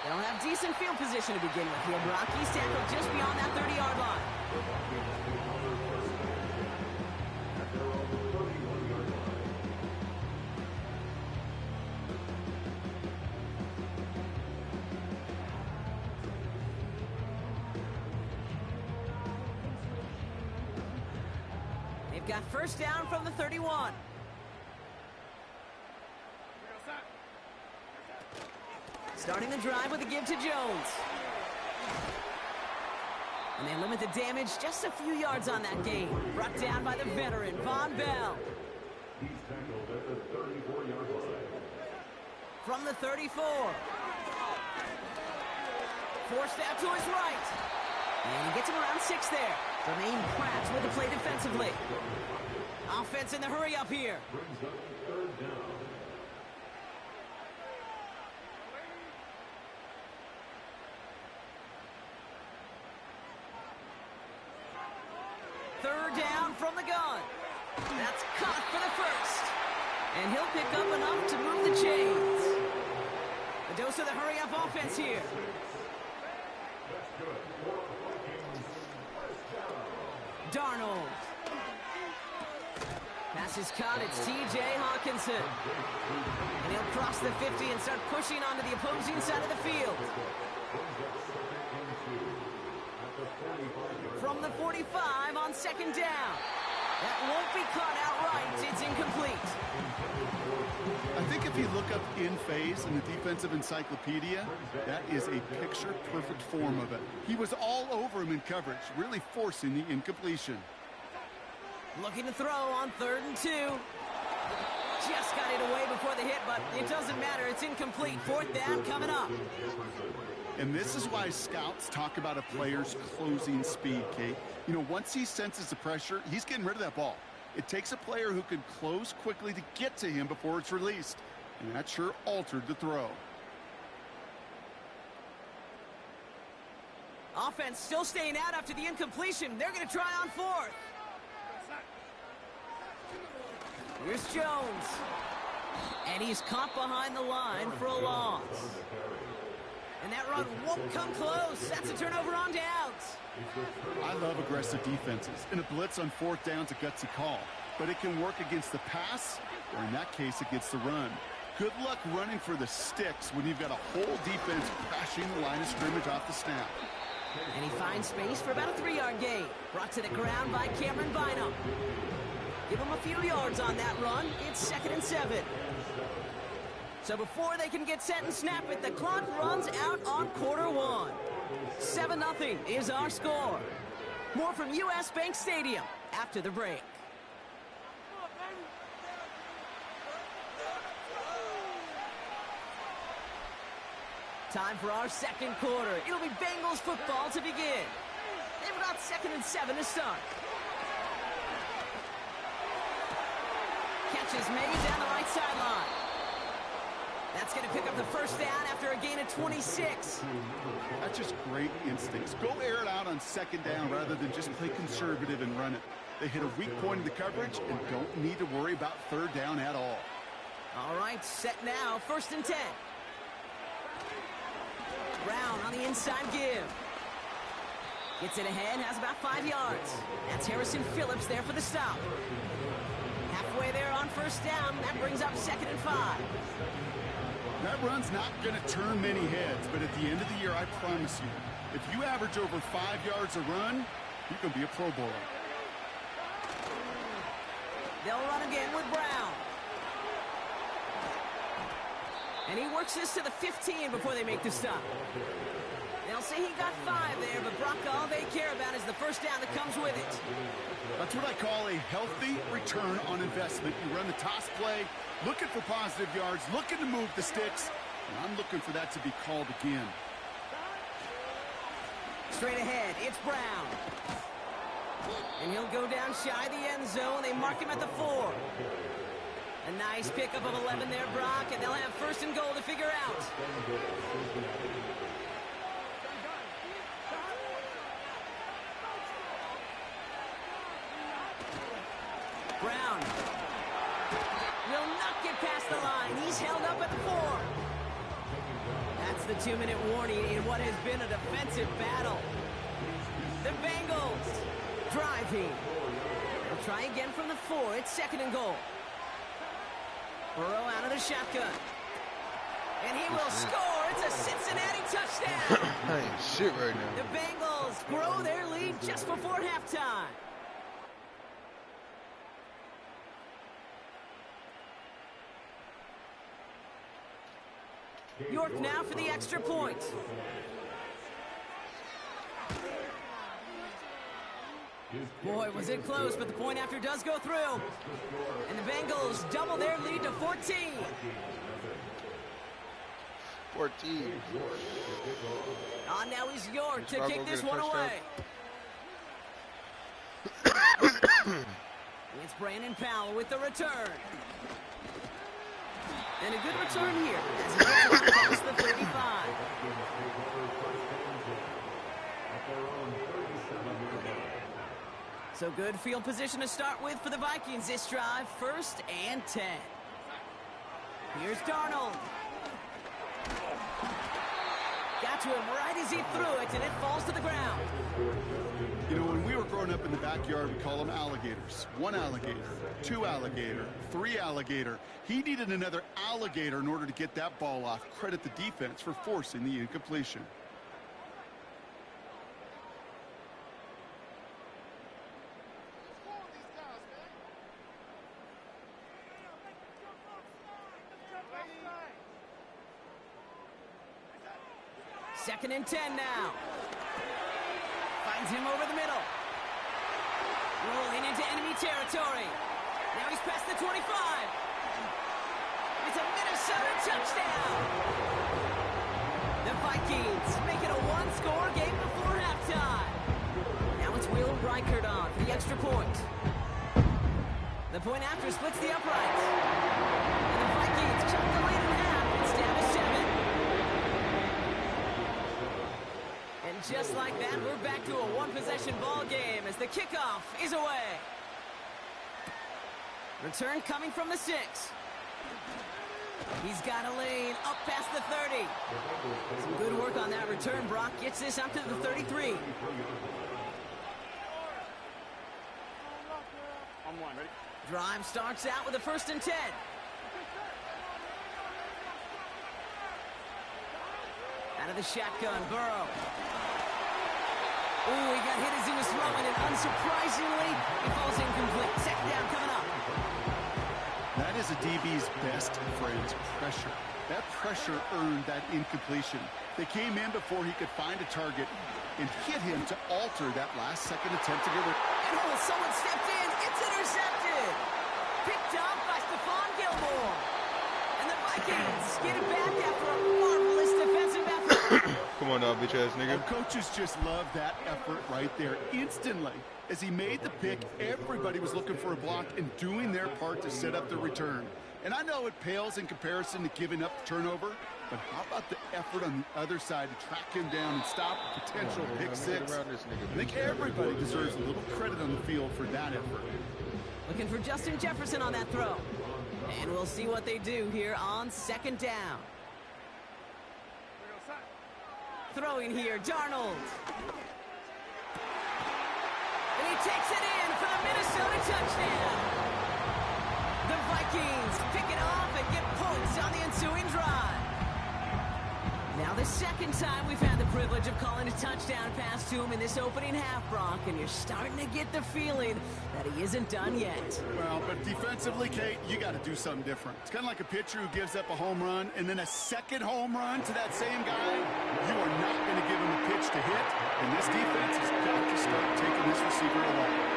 They'll have decent field position to begin with here. Brock, he's tackled just beyond that 30-yard line. They've got 1st down from the 31. Starting the drive with a give to Jones. And they limit the damage just a few yards on that gain. Brought down by the veteran, Von Bell. He's tackled at the 34-yard line. From the 34. Forced out to his right. And he gets him around 6 there. Jermaine Pratt with the play defensively. Offense in the hurry up here. Brings up 3rd down. Third down from the gun. That's caught for the 1st. And he'll pick up enough to move the chains. A dose of the hurry-up offense here. Darnold. Pass is caught. It's T.J. Hawkinson. And he'll cross the 50 and start pushing onto the opposing side of the field. From the 45 on second down. That won't be caught outright. It's incomplete. I think if you look up in phase in the defensive encyclopedia, that is a picture-perfect form of it. He was all over him in coverage, really forcing the incompletion. Looking to throw on 3rd and 2. Just got it away before the hit, but it doesn't matter. It's incomplete. 4th down coming up. And this is why scouts talk about a player's closing speed, Kate. You know, once he senses the pressure, he's getting rid of that ball. It takes a player who can close quickly to get to him before it's released. And that sure altered the throw. Offense still staying out after the incompletion. They're going to try on 4th. Here's Jones. And he's caught behind the line for a loss. And that run won't come close. That's a turnover on downs. I love aggressive defenses. And a blitz on 4th down's a gutsy call. But it can work against the pass, or in that case, against the run. Good luck running for the sticks when you've got a whole defense crashing the line of scrimmage off the snap. And he finds space for about a 3-yard gain. Brought to the ground by Cameron Bynum. Give him a few yards on that run. It's 2nd and 7. So before they can get set and snap it, the clock runs out on quarter 1. 7-0 is our score. More from U.S. Bank Stadium after the break. Time for our 2nd quarter. It'll be Bengals football to begin. They've got 2nd and 7 to start. Catch is made down the right sideline. That's going to pick up the 1st down after a gain of 26. That's just great instincts. Go air it out on 2nd down rather than just play conservative and run it. They hit a weak point in the coverage and don't need to worry about 3rd down at all. All right, set now. 1st and 10. Brown on the inside give. Gets it ahead, has about 5 yards. That's Harrison Phillips there for the stop. Halfway there on 1st down. That brings up 2nd and 5. That run's not going to turn many heads, but at the end of the year, I promise you, if you average over 5 yards a run, you can be a Pro Bowler. They'll run again with Brown. And he works this to the 15 before they make the stop. They'll say he got 5 there, but Brock, all they care about is the 1st down that comes with it. That's what I call a healthy return on investment. You run the toss play, looking for positive yards, looking to move the sticks, and I'm looking for that to be called again. Straight ahead, it's Brown. And he'll go down shy the end zone. They mark him at the 4. A nice pickup of 11 there, Brock, and they'll have 1st and goal to figure out. Brown will not get past the line. He's held up at the 4. That's the 2-minute warning in what has been a defensive battle. The Bengals driving. They'll try again from the 4. It's 2nd and goal. Burrow out of the shotgun. And he will score. It's a Cincinnati touchdown. I ain't shit right now. The Bengals grow their lead just before halftime. York now for the extra point. Boy, was it close, but the point after does go through. And the Bengals double their lead to 14. 14. On now is York to kick this one away. It's Brandon Powell with the return. And a good return here as he gets it across the 35. So good field position to start with for the Vikings this drive. 1st and 10. Here's Darnold. Got to him right as he threw it, and it falls to the ground. You know, when we were growing up in the backyard, we call them alligators. 1 alligator, 2 alligator, 3 alligator. He needed another alligator in order to get that ball off. Credit the defense for forcing the incompletion. Second and 10 now. Finds him over the middle. Rolling into enemy territory. Now he's past the 25. It's a Minnesota touchdown. The Vikings make it a 1-score game before halftime. Now it's Will Reichert on for the extra point. The point after splits the uprights. And the Vikings cut the lead in half. It's down to 7. And just like that, we're back to a 1-possession ball game as the kickoff is away. Return coming from the 6. He's got a lane up past the 30. Some good work on that return. Brock gets this out to the 33. Drive starts out with a 1st and 10. Out of the shotgun, Burrow. Ooh, he got hit as he was throwing, and unsurprisingly, he falls incomplete. Second down coming up. That is a DB's best friend, pressure. That pressure earned that incompletion. They came in before he could find a target and hit him to alter that last-second attempt to get it. And oh, someone stepped in. It's intercepted. Picked up by Stephon Gilmore. And the Vikings get it back after a marvelous defensive effort. Come on now, bitch-ass nigga. And coaches just love that effort right there. Instantly, as he made the pick, everybody was looking for a block and doing their part to set up the return. And I know it pales in comparison to giving up the turnover, but how about the effort on the other side to track him down and stop a potential pick 6? I think everybody deserves a little credit on the field for that effort. Looking for Justin Jefferson on that throw. And we'll see what they do here on 2nd down. Throwing here, Darnold. And he takes it in for the Minnesota touchdown. The Vikings pick it off and get points on the ensuing drive. Now the second time we've had the privilege of calling a touchdown pass to him in this opening half, Brock, and you're starting to get the feeling that he isn't done yet. Well, but defensively, Kate, you got to do something different. It's kind of like a pitcher who gives up a home run and then a second home run to that same guy. You are not going to give him a pitch to hit, and this defense has got to start taking this receiver away.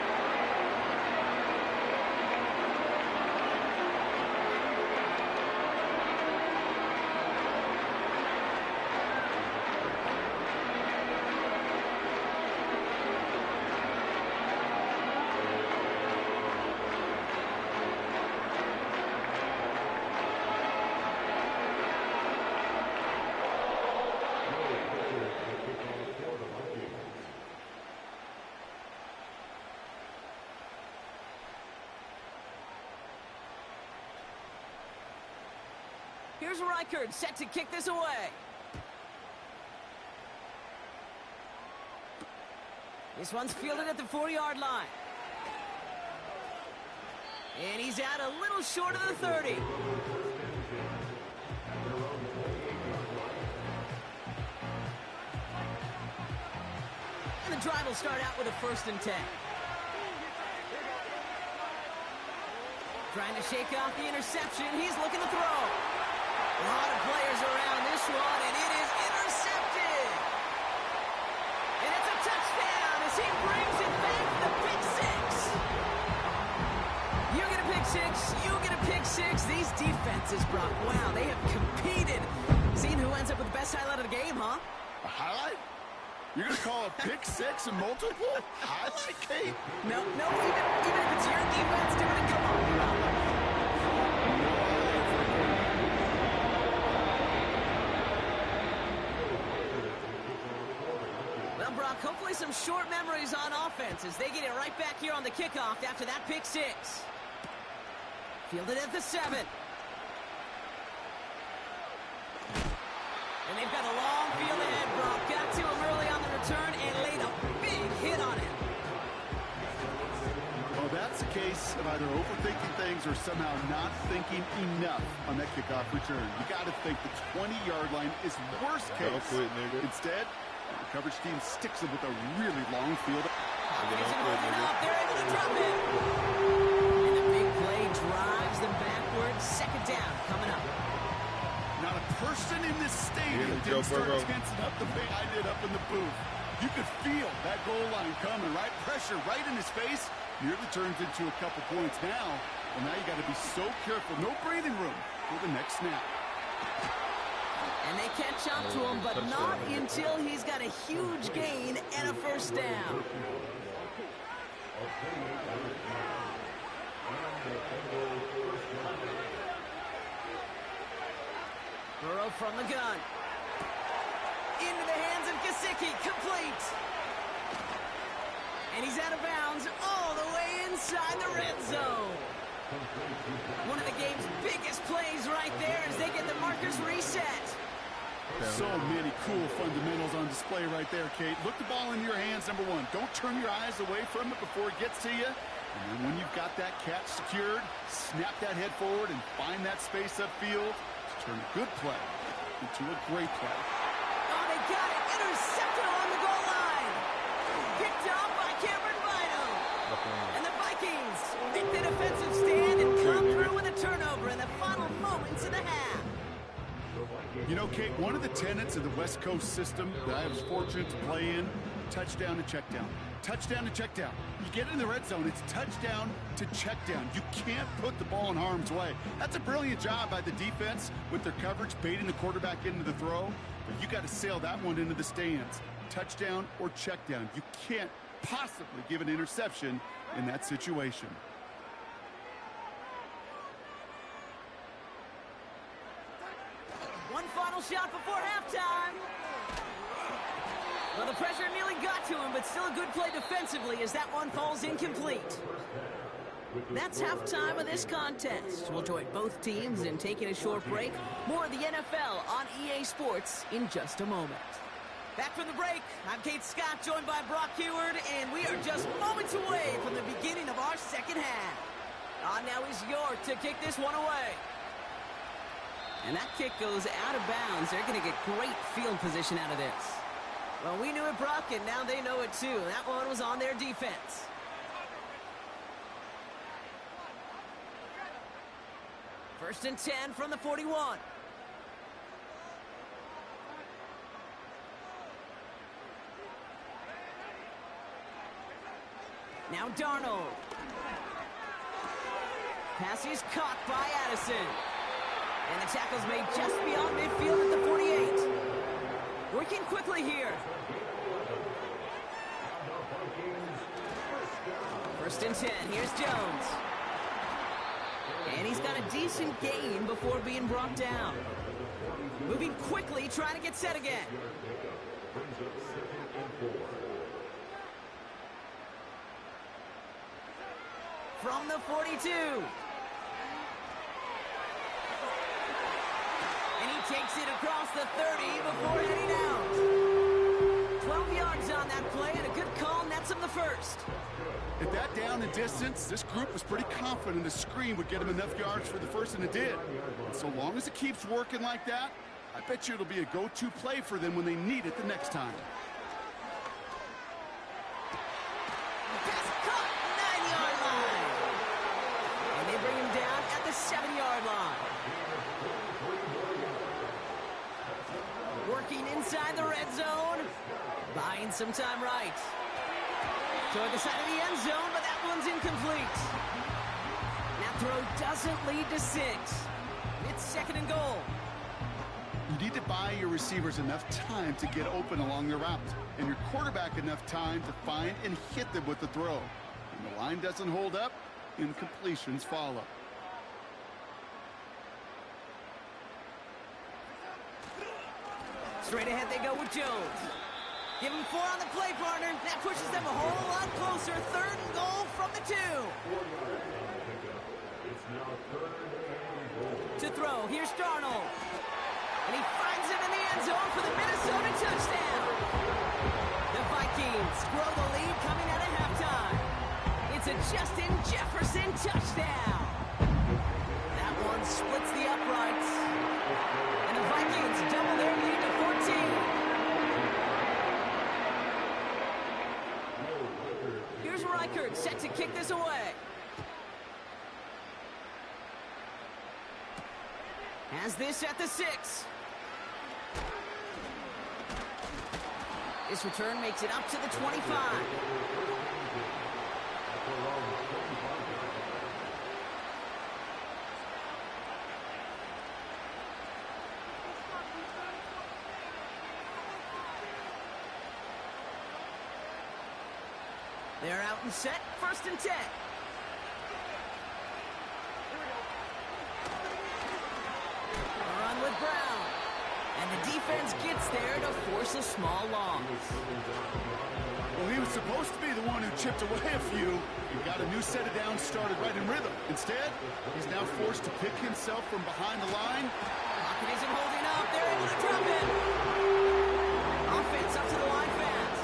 Here's Reichert set to kick this away. This one's fielded at the 40-yard line. And he's out a little short of the 30. And the drive will start out with a 1st and 10. Trying to shake off the interception. He's looking to throw. A lot of players around this one, and it is intercepted. And it's a touchdown as he brings it back for the pick 6. You get a pick 6, you get a pick 6. These defenses, Brock, wow, they have competed. Seeing who ends up with the best highlight of the game, huh? A highlight? You're going to call a pick 6 a multiple highlight, Kate? No, even if it's your defense doing it, come on, Brock. Brock, hopefully some short memories on offense as they get it right back here on the kickoff after that pick 6. Fielded at the 7. And they've got a long field ahead, Brock. Got to him early on the return and laid a big hit on him. Well, that's a case of either overthinking things or somehow not thinking enough on that kickoff return. You got to think the 20-yard line is worst case. Instead, the coverage team sticks them with a really long field. They're able to drop it. And the big play drives them backwards. Second down coming up. Not a person in this stadium didn't start tensing up the way I did up in the booth. You could feel that goal line coming, right? Pressure right in his face. Nearly turns into a couple points now. Well, now you got to be so careful. No breathing room for the next snap. And they catch up to him, but not until he's got a huge gain and a first down. Burrow from the gun. Into the hands of Gesicki. Complete. And he's out of bounds all the way inside the red zone. One of the game's biggest plays right there as they get the markers reset. So many cool fundamentals on display right there, Kate. Look the ball in your hands, number one. Don't turn your eyes away from it before it gets to you. And then when you've got that catch secured, snap that head forward and find that space upfield to turn a good play into a great play. Oh, they got it. Intercepted along the goal line. Picked off by Cameron Vital. And the Vikings make the defensive stand and come through with a turnover in the final moments of the half. You know, Kate, one of the tenets of the West Coast system that I was fortunate to play in, touchdown to check down. Touchdown to check down. You get in the red zone, it's touchdown to check down. You can't put the ball in harm's way. That's a brilliant job by the defense with their coverage, baiting the quarterback into the throw. But you got to sail that one into the stands. Touchdown or check down. You can't possibly give an interception in that situation. One final shot before halftime. Well, the pressure nearly got to him, but still a good play defensively as that one falls incomplete. That's halftime of this contest. We'll join both teams in taking a short break. More of the NFL on EA Sports in just a moment. Back from the break, I'm Kate Scott, joined by Brock Heward, and we are just moments away from the beginning of our second half. On now is York to kick this one away. And that kick goes out of bounds. They're going to get great field position out of this. Well, we knew it, Brock, and now they know it too. That one was on their defense. First and 10 from the 41. Now Darnold. Pass is caught by Addison. And the tackle's made just beyond midfield at the 48. Working quickly here. First and 10. Here's Jones. And he's got a decent gain before being brought down. Moving quickly, trying to get set again. From the 42. And he takes it across the 30 before heading out. 12 yards on that play, and a good call nets him the first. At that down and distance, this group was pretty confident a screen would get him enough yards for the first, and it did. And so long as it keeps working like that, I bet you it'll be a go-to play for them when they need it the next time. Pass caught, 9-yard line. And they bring him down at the 7-yard line. Working inside the red zone. Buying some time right. Toward the side of the end zone, but that one's incomplete. That throw doesn't lead to 6. It's second and goal. You need to buy your receivers enough time to get open along the route, and your quarterback enough time to find and hit them with the throw. When the line doesn't hold up, incompletions follow. Straight ahead they go with Jones. Give him 4 on the play, partner. That pushes them a whole lot closer. Third and goal from the 2. To throw. Here's Darnold. And he finds him in the end zone for the Minnesota touchdown. The Vikings grow the lead coming out of halftime. It's a Justin Jefferson touchdown. That one splits the uprights. And the Vikings double their lead to 14. Here's Reichert set to kick this away. Has this at the 6. This return makes it up to the 25. They're out and set, 1st and 10. Run with Brown. And the defense gets there to force a small loss. Well, he was supposed to be the one who chipped away a few. He got a new set of downs started right in rhythm. Instead, he's now forced to pick himself from behind the line. Pocket isn't holding up. They're able to drop it. Offense up to the line fast.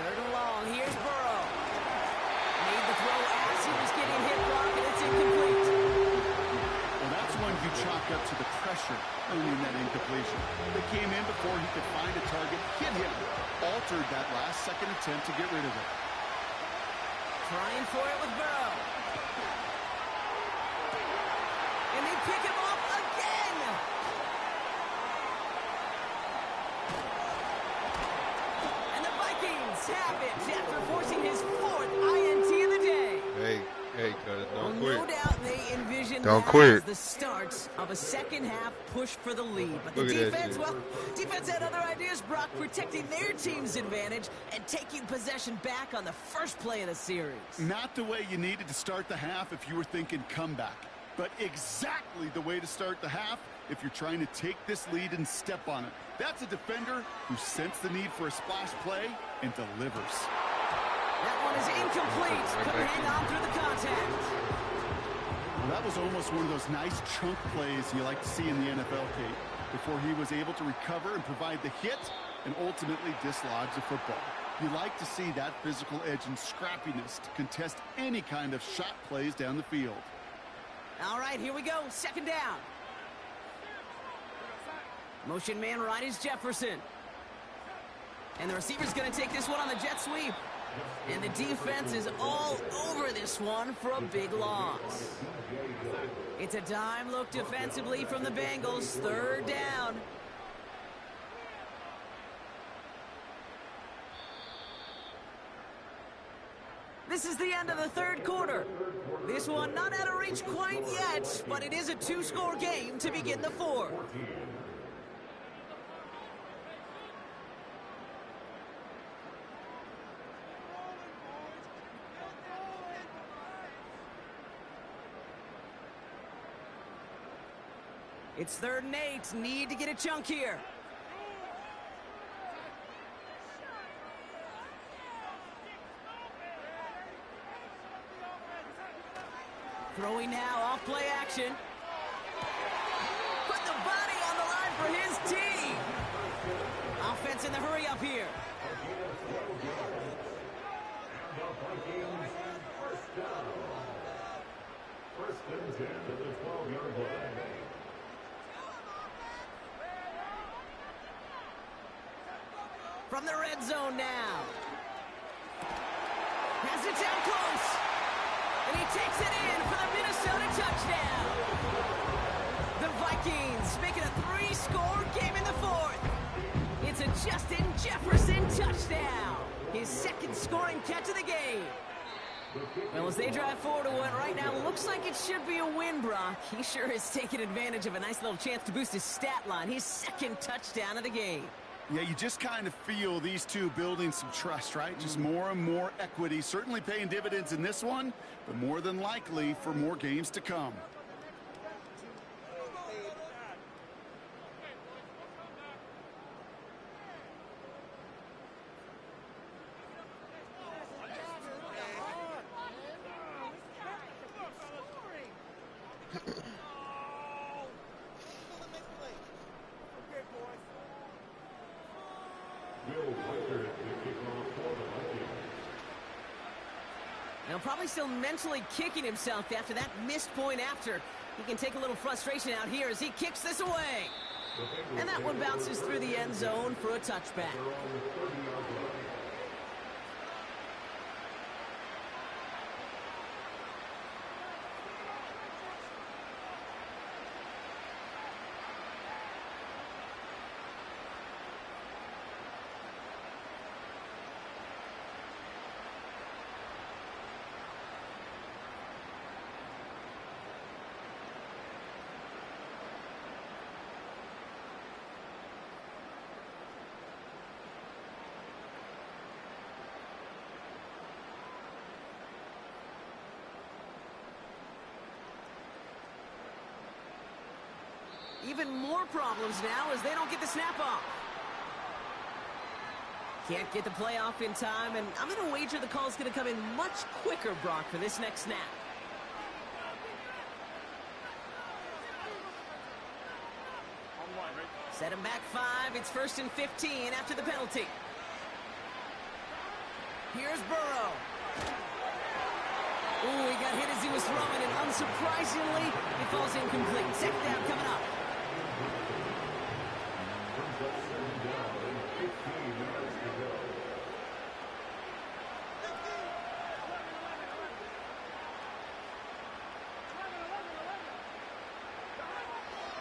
Third and long. Here's Burrow. Made the throw as he was getting hit, Brock, and it's incomplete. Well, that's one you chalk up to the pressure earning that incompletion. They came in before he could find a target, hit him, altered that last-second attempt to get rid of it. Trying for it with Burrow. And they pick him off again. And the Vikings have it after forcing his 4th INT of the day. Hey, cuz, don't Well, quit. no doubt they envisioned Don't that quit. as the start of a second-half push for the lead. But the Look at that defense, shit. well, defense had other ideas, Brock, protecting their team's advantage and taking possession back on the first play of the series. Not the way you needed to start the half if you were thinking comeback, but exactly the way to start the half if you're trying to take this lead and step on it. That's a defender who sensed the need for a splash play and delivers. That one is incomplete. Couldn't hang on through the contact. Well, that was almost one of those nice chunk plays you like to see in the NFL, Kate, before he was able to recover and provide the hit and ultimately dislodge the football. You like to see that physical edge and scrappiness to contest any kind of shot plays down the field. All right, here we go. 2nd down. Motion man right is Jefferson. And the receiver's going to take this one on the jet sweep. And the defense is all over this one for a big loss. It's a dime look defensively from the Bengals. 3rd down. This is the end of the 3rd quarter. This one not out of reach quite yet, but it is a 2-score game to begin the 4th. It's 3rd and 8. Need to get a chunk here. Throwing now off play action. Put the body on the line for his team. Offense in the hurry up here. From the red zone now. Has it down close. And he takes it in for the Minnesota touchdown. The Vikings make it a 3-score game in the 4th. It's a Justin Jefferson touchdown. His 2nd scoring catch of the game. Well, as they drive forward to what right now looks like it should be a win, Brock. He sure has taken advantage of a nice little chance to boost his stat line. His 2nd touchdown of the game. Yeah, you just kind of feel these two building some trust, right? Just more and more equity, certainly paying dividends in this one, but more than likely for more games to come. Now probably still mentally kicking himself after that missed point after. He can take a little frustration out here as he kicks this away. And that one bounces through the end zone for a touchback. Even more problems now as they don't get the snap off. Can't get the play off in time, and I'm going to wager the call's going to come in much quicker, Brock, for this next snap. Set him back 5. It's 1st and 15 after the penalty. Here's Burrow. Ooh, he got hit as he was throwing, and unsurprisingly, it falls incomplete. Second down coming up.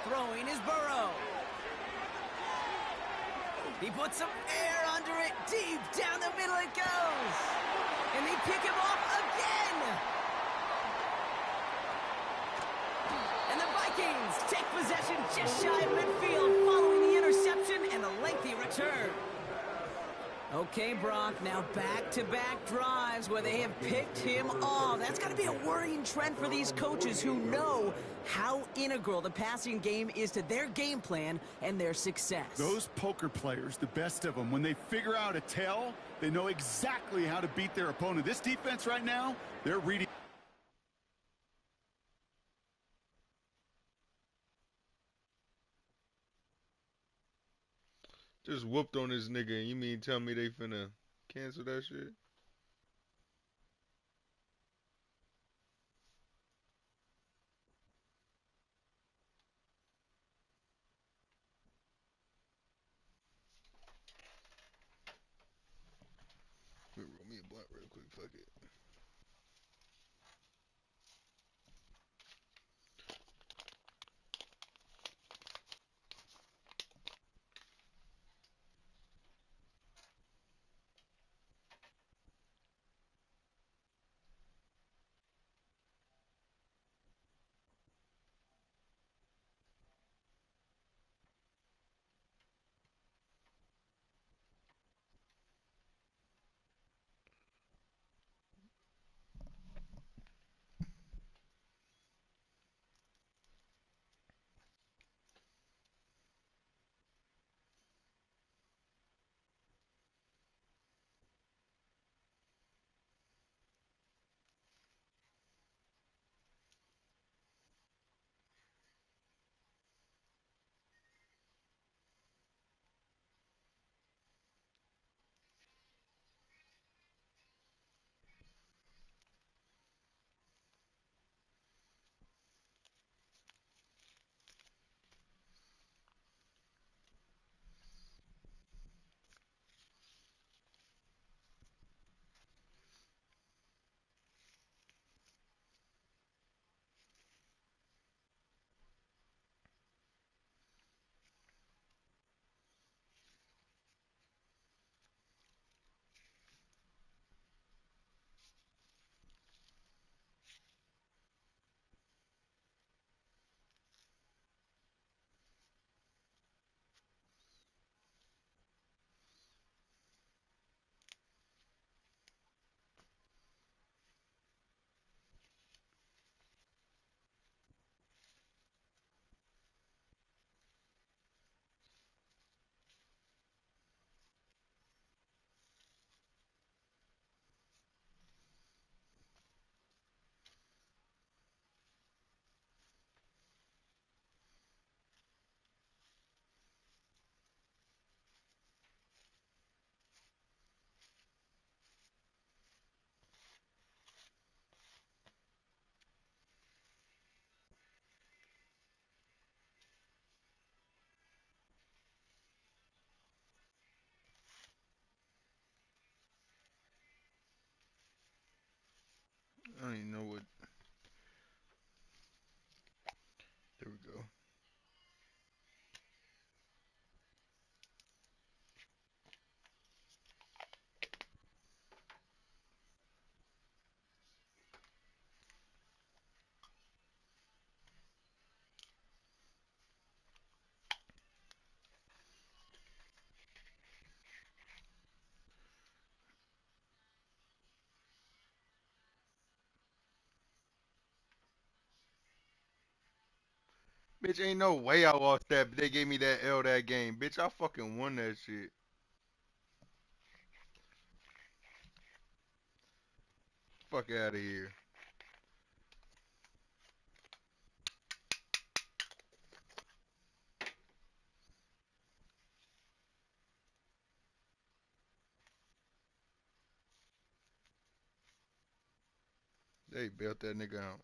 Throwing is Burrow. He puts some air under it. Deep down the middle it goes. And they pick him off again. And the Vikings take possession just shy of midfield following the interception and a lengthy return. Okay, Brock, now back-to-back drives where they have picked him off. That's got to be a worrying trend for these coaches who know how integral the passing game is to their game plan and their success. Those poker players, the best of them, when they figure out a tell, they know exactly how to beat their opponent. This defense right now, they're reading. Just whooped on this nigga, and you mean tell me they finna cancel that shit? Roll me a blunt real quick, fuck it. don't even know what. There we go. Bitch, ain't no way I lost that, but they gave me that L that game. Bitch, I fucking won that shit. Fuck out of here. They bailed that nigga out.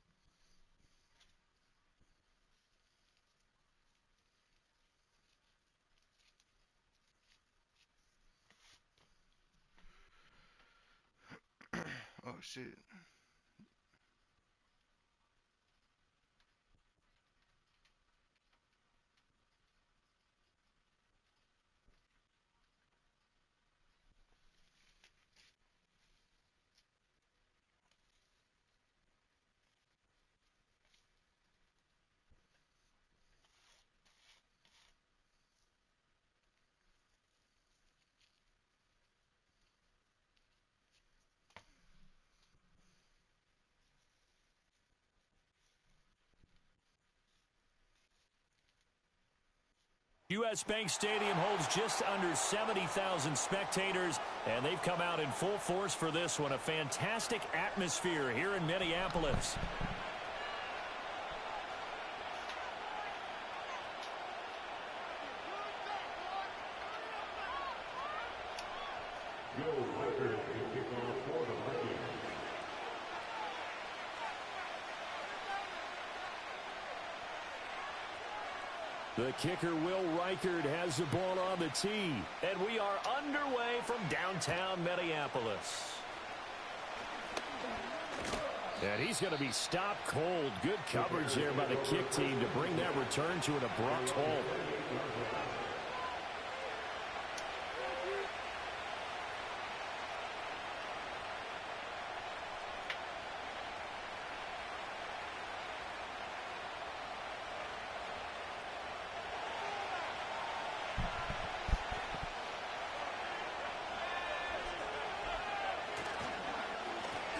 Oh shit. U.S. Bank Stadium holds just under 70,000 spectators, and they've come out in full force for this one. A fantastic atmosphere here in Minneapolis. The kicker, Will Reichard, has the ball on the tee. And we are underway from downtown Minneapolis. And he's going to be stopped cold. Good coverage there by the kick team to bring that return to an abrupt halt.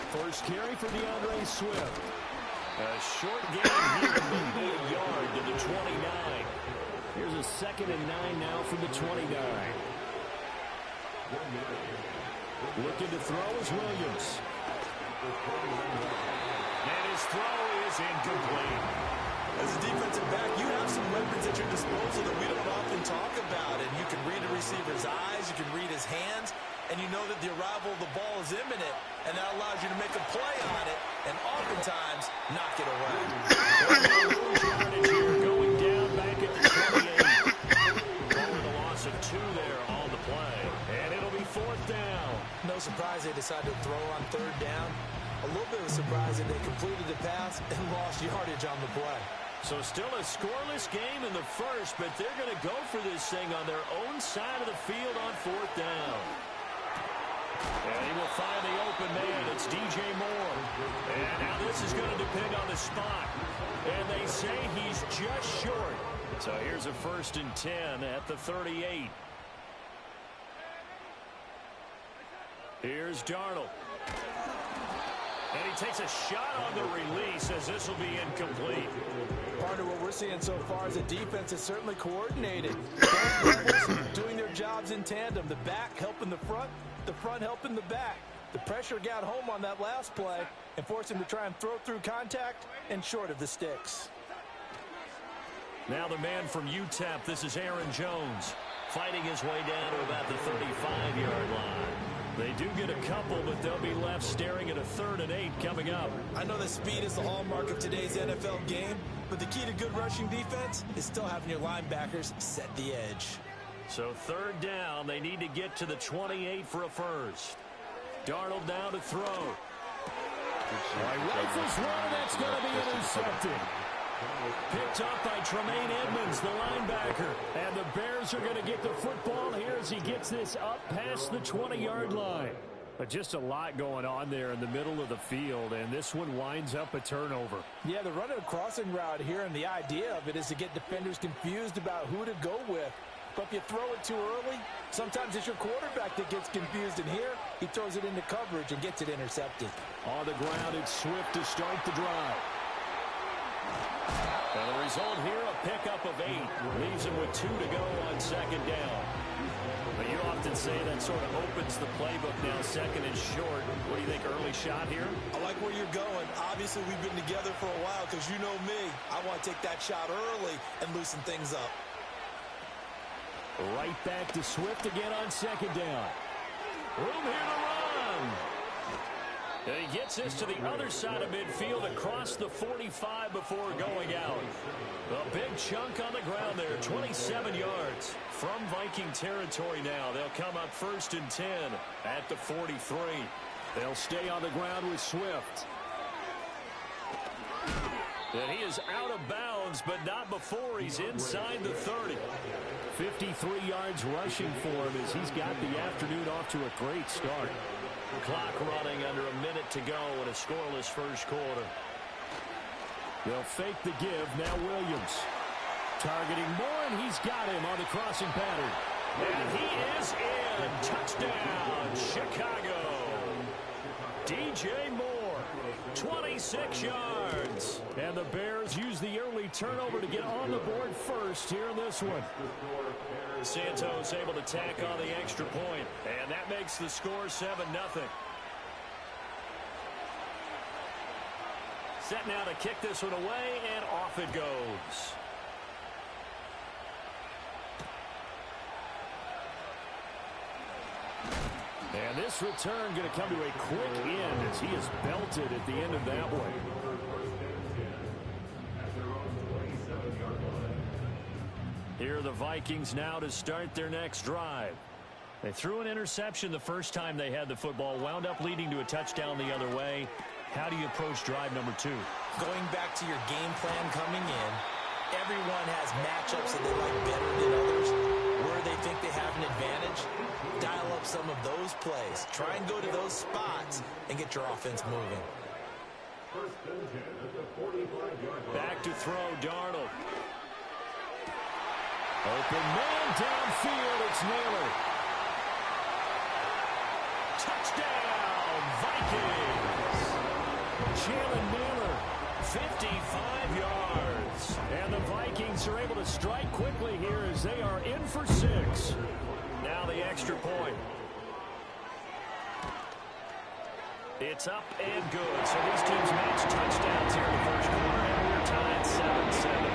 First carry for DeAndre Swift. A short gain here, maybe a yard to the 29. Here's a 2nd and 9 now from the 29. Looking to throw is Williams. And his throw is incomplete. As a defensive back, you have some weapons at your disposal that we don't often talk about. And you can read a receiver's eyes, you can read his hands, and you know that the arrival of the ball is imminent, and that allows you to make a play on it, and oftentimes knock it away. Yardage here, going down back at the 28. Over the loss of 2 there on the play, and it'll be 4th down. No surprise they decided to throw on 3rd down. A little bit of a surprise that they completed the pass and lost yardage on the play. So still a scoreless game in the first, but they're going to go for this thing on their own side of the field on 4th down. And he will find the open man. It's DJ Moore. And now this is going to depend on the spot. And they say he's just short. So here's a 1st and 10 at the 38. Here's Darnold. And he takes a shot on the release as this will be incomplete. Part of what we're seeing so far as a defense is certainly coordinated. Doing their jobs in tandem. The back helping the front helping the back. The pressure got home on that last play and forced him to try and throw through contact and short of the sticks. Now the man from UTEP, this is Aaron Jones, fighting his way down to about the 35-yard line. They do get a couple, but they'll be left staring at a 3rd and 8 coming up. I know that speed is the hallmark of today's NFL game, but the key to good rushing defense is still having your linebackers set the edge. So 3rd down, they need to get to the 28 for a first. Darnold now to throw. All right, rifles one, that's going to be intercepted. Picked up by Tremaine Edmonds, the linebacker. And the Bears are going to get the football here as he gets this up past the 20-yard line. But just a lot going on there in the middle of the field, and this one winds up a turnover. Yeah, they're running a crossing route here, and the idea of it is to get defenders confused about who to go with. But if you throw it too early, sometimes it's your quarterback that gets confused, and here he throws it into coverage and gets it intercepted. On the ground, it's Swift to start the drive. And the result here, a pickup of 8. Leaves him with 2 to go on second down. But you often say that sort of opens the playbook now, second and short. What do you think, early shot here? I like where you're going. Obviously, we've been together for a while because you know me. I want to take that shot early and loosen things up. Right back to Swift again on second down. Room here to run. And he gets this to the other side of midfield across the 45 before going out. A big chunk on the ground there, 27 yards from Viking territory now. They'll come up 1st and 10 at the 43. They'll stay on the ground with Swift. And he is out of bounds, but not before he's inside the 30. 53 yards rushing for him as he's got the afternoon off to a great start. Clock running under a minute to go in a scoreless first quarter. They'll fake the give. Now Williams targeting Moore, and he's got him on the crossing pattern. And he is in. Touchdown, Chicago. DJ Moore, 26 yards. And the Bears use the early turnover to get on the board first here in this one. Santos able to tack on the extra point, and that makes the score 7-0. Set now to kick this one away, and off it goes. And this return going to come to a quick end as he is belted at the end of that one. Here are the Vikings now to start their next drive. They threw an interception the first time they had the football, wound up leading to a touchdown the other way. How do you approach drive number 2? Going back to your game plan coming in, everyone has matchups that they like better than others. Where they think they have an advantage, dial up some of those plays. Try and go to those spots and get your offense moving. Back to throw, Darnold. Open man downfield, it's Naylor. Touchdown, Vikings. Jalen Naylor, 55 yards. And the Vikings are able to strike quickly here as they are in for 6. Now the extra point. It's up and good. So these teams match touchdowns here in the first quarter, and we're tied 7-7.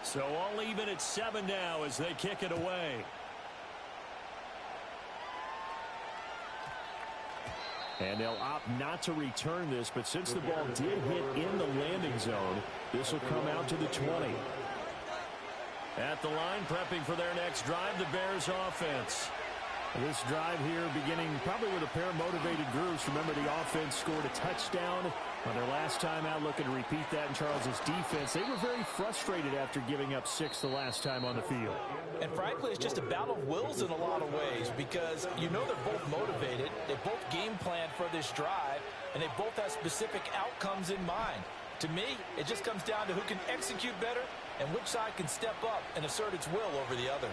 So all even at 7 now as they kick it away. And they'll opt not to return this, but since the ball did hit in the landing zone, this will come out to the 20. At the line, prepping for their next drive, the Bears offense. This drive here beginning probably with a pair of motivated groups. Remember, the offense scored a touchdown on their last time out, looking to repeat that in Charles's defense. They were very frustrated after giving up 6 the last time on the field. And frankly, it's just a battle of wills in a lot of ways because you know they're both motivated. They both game plan for this drive, and they both have specific outcomes in mind. To me, it just comes down to who can execute better and which side can step up and assert its will over the other.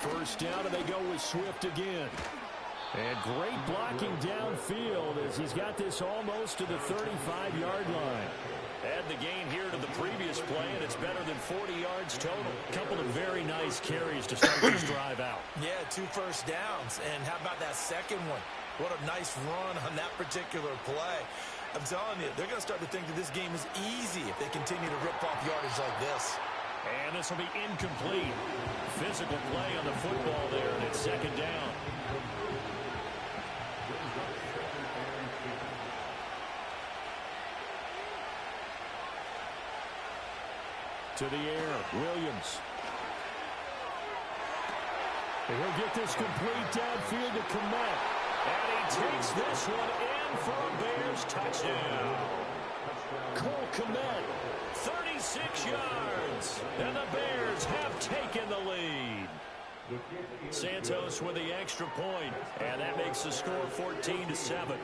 First down, and they go with Swift again. And great blocking downfield as he's got this almost to the 35-yard line. Add the gain here to the previous play, and it's better than 40 yards total. Couple of very nice carries to start this drive out. Yeah, 2 first downs. And how about that second one? What a nice run on that particular play. I'm telling you, they're going to start to think that this game is easy if they continue to rip off yardage like this. And this will be incomplete. Physical play on the football there, and it's second down. To the air, Williams. And he'll get this complete downfield to Komet. And he takes this one in for a Bears touchdown. Cole Komet, 36 yards. And the Bears have taken the lead. Santos with the extra point, and that makes the score 14-7.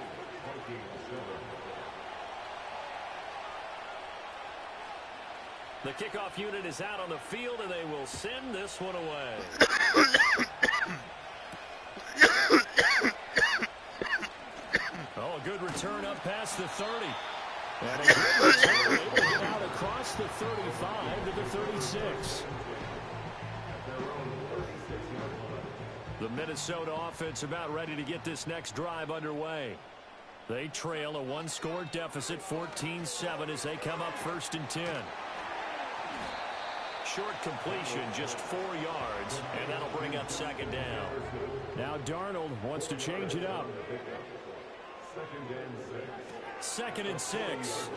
The kickoff unit is out on the field, and they will send this one away. Oh, a good return up past the 30. And a good return able to get out across the 35 to the 36. The Minnesota offense about ready to get this next drive underway. They trail a one-score deficit, 14-7, as they come up 1st and 10. Short completion, just 4 yards, and that'll bring up 2nd down. Now Darnold wants to change it up. 2nd and 6.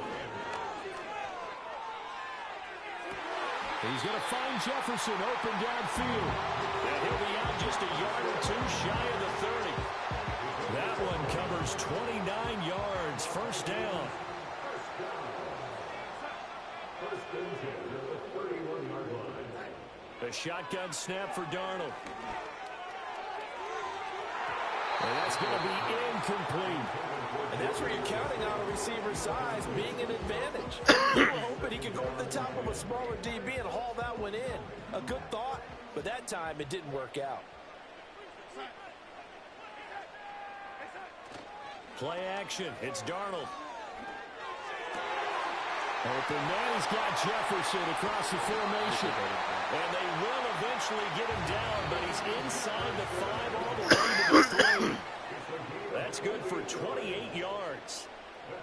He's going to find Jefferson open downfield. And he'll be out just a yard or 2 shy of the 30. That one covers 29 yards. 1st down. A shotgun snap for Darnold. And that's going to be incomplete. And that's where you're counting on a receiver's size being an advantage. You were hoping he could go over the top of a smaller DB and haul that one in. A good thought, but that time it didn't work out. Play action. It's Darnold. Open man, he's got Jefferson across the formation. And they will eventually get him down, but he's inside the 5 all the way to the 3. That's good for 28 yards.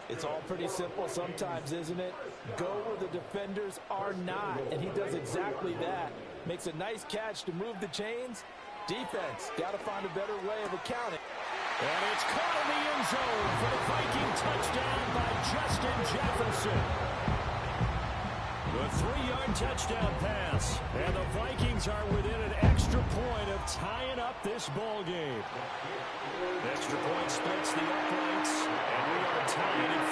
It's all pretty simple sometimes, isn't it? Go where the defenders are not, and he does exactly that. Makes a nice catch to move the chains. Defense, got to find a better way of accounting. And it's caught in the end zone for the Viking touchdown by Justin Jefferson. The 3-yard touchdown pass. And the Vikings are within an extra point of tying up this ball game. Extra point splits the uprights, and we are tied at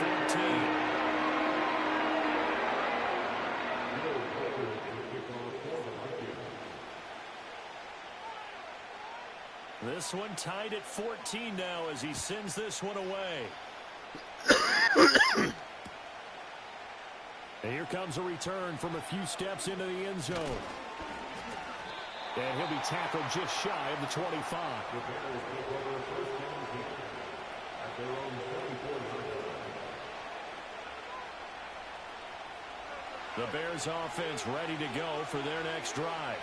14. This one tied at 14 now as he sends this one away. And here comes a return from a few steps into the end zone. And he'll be tackled just shy of the 25. The Bears offense ready to go for their next drive.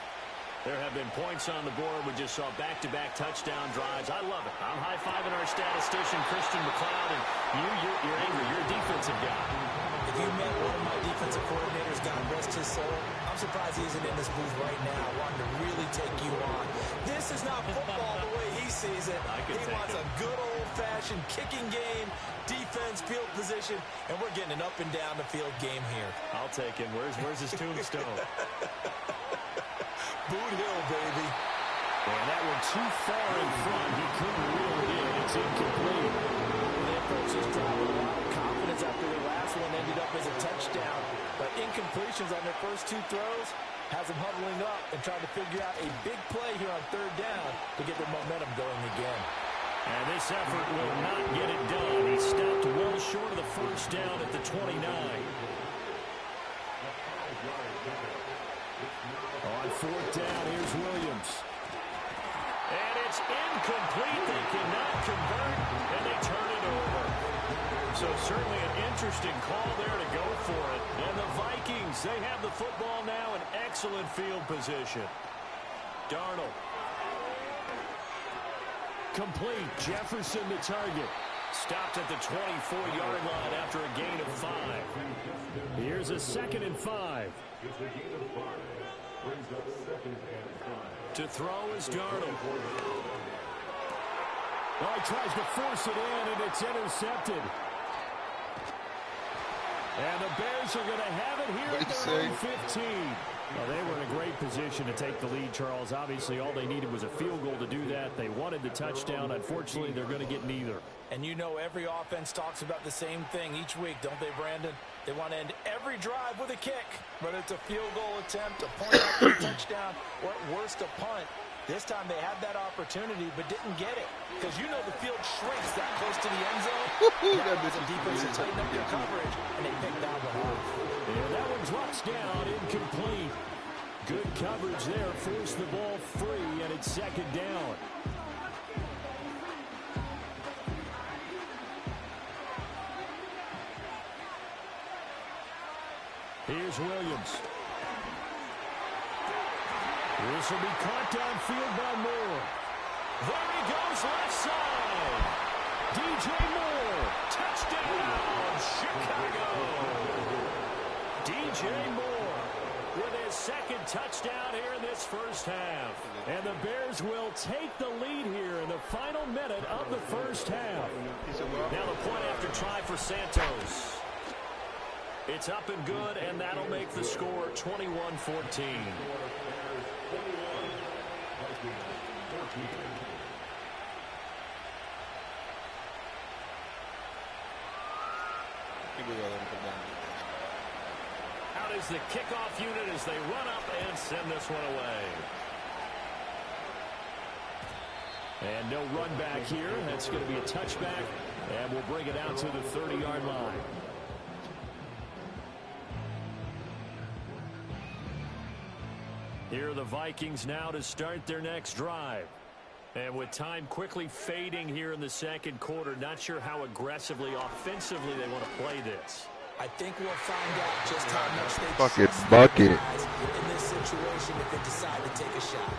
There have been points on the board. We just saw back-to-back touchdown drives. I love it. I'm high-fiving our statistician, Christian McLeod, and you're angry. You're a defensive guy. If you met one of my defensive coordinators, God rest his soul, I'm surprised he isn't in this booth right now wanting to really take you on. This is not football the way he sees it. He wants a good old-fashioned kicking game, defense, field position, and we're getting an up-and-down-the-field game here. I'll take him. Where's his tombstone? Boot Hill, baby. And that one too far in front. He couldn't reel it in. It's incomplete. They approached this drive with a lot of confidence after their last one ended up as a touchdown. But incompletions on their first 2 throws has them huddling up and trying to figure out a big play here on 3rd down to get their momentum going again. And this effort will not get it done. He stopped well short of the 1st down at the 29. On 4th down, here's Williams. And it's incomplete. They cannot convert, and they turn it over. So certainly an interesting call there to go for it. And the Vikings, they have the football now in excellent field position. Darnold. Complete. Jefferson the target. Stopped at the 24-yard line after a gain of 5. Here's a 2nd and 5. To throw is Darnold. Oh, he tries to force it in, and it's intercepted. And the Bears are going to have it here at their own 15. Well, they were in a great position to take the lead, Charles. Obviously, all they needed was a field goal to do that. They wanted the touchdown. Unfortunately, they're going to get neither. And you know every offense talks about the same thing each week, don't they, Brandon? They want to end every drive with a kick, whether it's a field goal attempt, a point after a touchdown, or at worst a punt. This time they had that opportunity but didn't get it because you know the field shrinks that close to the end zone. That was a defense to tighten up their coverage, and they picked that one off. Yeah, that one drops down, incomplete. Good coverage there, forced the ball free, and it's second down. Here's Williams. This will be caught downfield by Moore. There he goes, left side. DJ Moore, touchdown, Chicago. DJ Moore with his second touchdown here in this first half. And the Bears will take the lead here in the final minute of the first half. Now the point after try for Santos. It's up and good, and that'll make the score 21-14. Out is the kickoff unit as they run up and send this one away. And no run back here. That's going to be a touchback, and we'll bring it out to the 30-yard line. Here are the Vikings now to start their next drive. And with time quickly fading here in the second quarter, not sure how aggressively, offensively they want to play this. I think we'll find out just how much they bucket. In this situation if they decide to take a shot.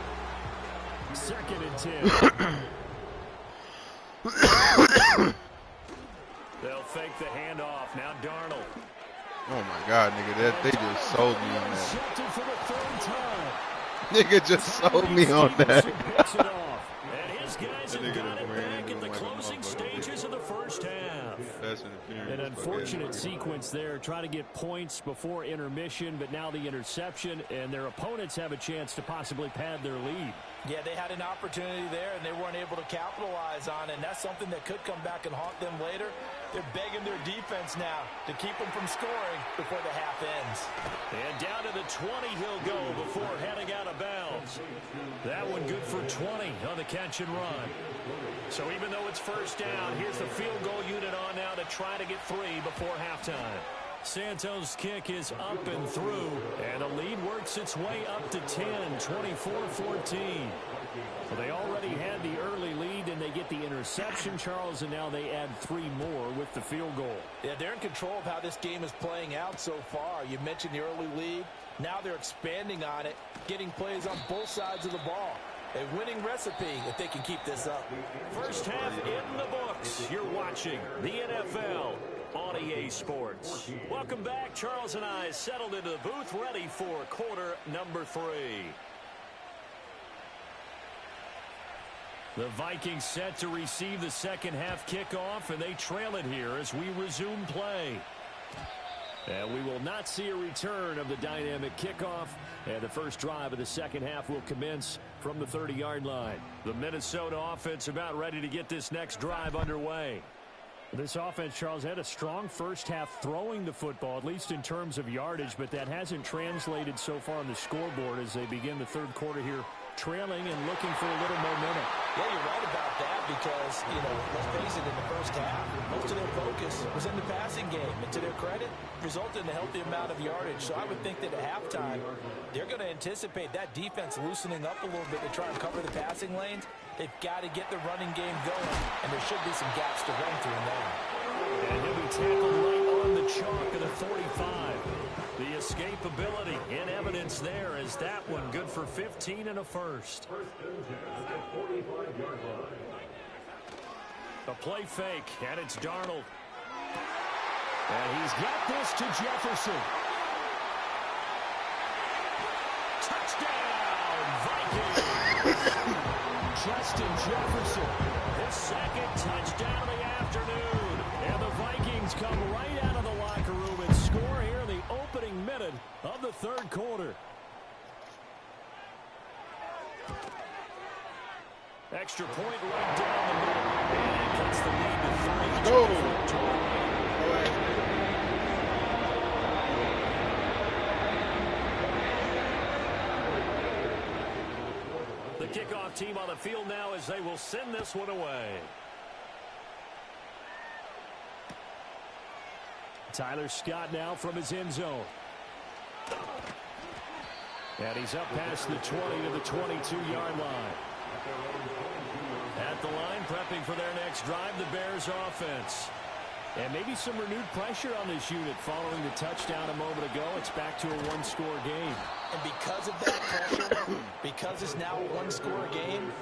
Second and 10. They'll fake the handoff. Now Darnold. Oh my God, nigga, they just sold me on that. Nigga just sold me on that. And his guys have got it back at the closing stages of the first half. An unfortunate sequence there, trying to get points before intermission, but now the interception, and their opponents have a chance to possibly pad their lead. Yeah, they had an opportunity there, and they weren't able to capitalize on it, and that's something that could come back and haunt them later. They're begging their defense now to keep them from scoring before the half ends. And down to the 20 he'll go before heading out of bounds. That one good for 20 on the catch and run. So even though it's first down, here's the field goal unit on now to try to get 3 before halftime. Santos' kick is up and through, and the lead works its way up to 10, 24-14. Well, they already had the early lead, and they get the interception, Charles, and now they add 3 more with the field goal. Yeah, they're in control of how this game is playing out so far. You mentioned the early lead. Now they're expanding on it, getting plays on both sides of the ball. A winning recipe if they can keep this up. First half in the books. You're watching the NFL on EA Sports. Welcome back. Charles and I settled into the booth, ready for quarter number 3. The Vikings set to receive the second half kickoff, and they trail it here as we resume play. And we will not see a return of the dynamic kickoff, and the first drive of the second half will commence from the 30-yard line. The Minnesota offense about ready to get this next drive underway. This offense, Charles, had a strong first half throwing the football, at least in terms of yardage, but that hasn't translated so far on the scoreboard as they begin the third quarter here, trailing and looking for a little momentum. Yeah, you're right about that because, you know, let's face it, in the first half, most of their focus was in the passing game. And to their credit, resulted in a healthy amount of yardage. So I would think that at halftime, they're going to anticipate that defense loosening up a little bit to try and cover the passing lanes. They've got to get the running game going, and there should be some gaps to run through now. And he'll be tackled right on the chalk of the 45. The escapability in evidence there as that one good for 15 and a first. A play fake, and it's Darnold. And he's got this to Jefferson. Touchdown, Vikings! Justin Jefferson, his second touchdown of the afternoon. And the Vikings come right out of the locker room and score extra point right down the middle. And cuts the lead to 3. Go. The kickoff team on the field now as they will send this one away. Tyler Scott now from his end zone. And he's up past the 20 to the 22-yard line. At the line, prepping for their next drive, the Bears offense. And maybe some renewed pressure on this unit following the touchdown a moment ago. It's back to a one-score game. And because of that pressure, because it's now a one-score game,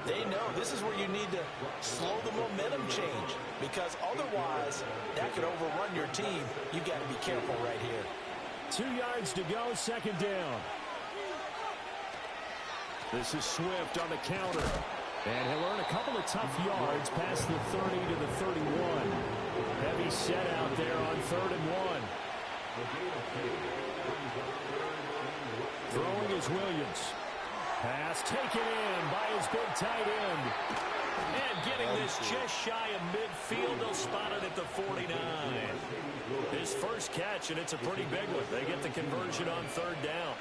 they know this is where you need to slow the momentum change. Because otherwise, that could overrun your team. You've got to be careful right here. 2 yards to go, second down. This is Swift on the counter. And he'll earn a couple of tough yards past the 30 to the 31. Heavy set out there on 3rd and 1. Throwing is Williams. Pass taken in by his big tight end. And getting this just shy of midfield. They'll spot it at the 49. His first catch, and it's a pretty big one. They get the conversion on 3rd down.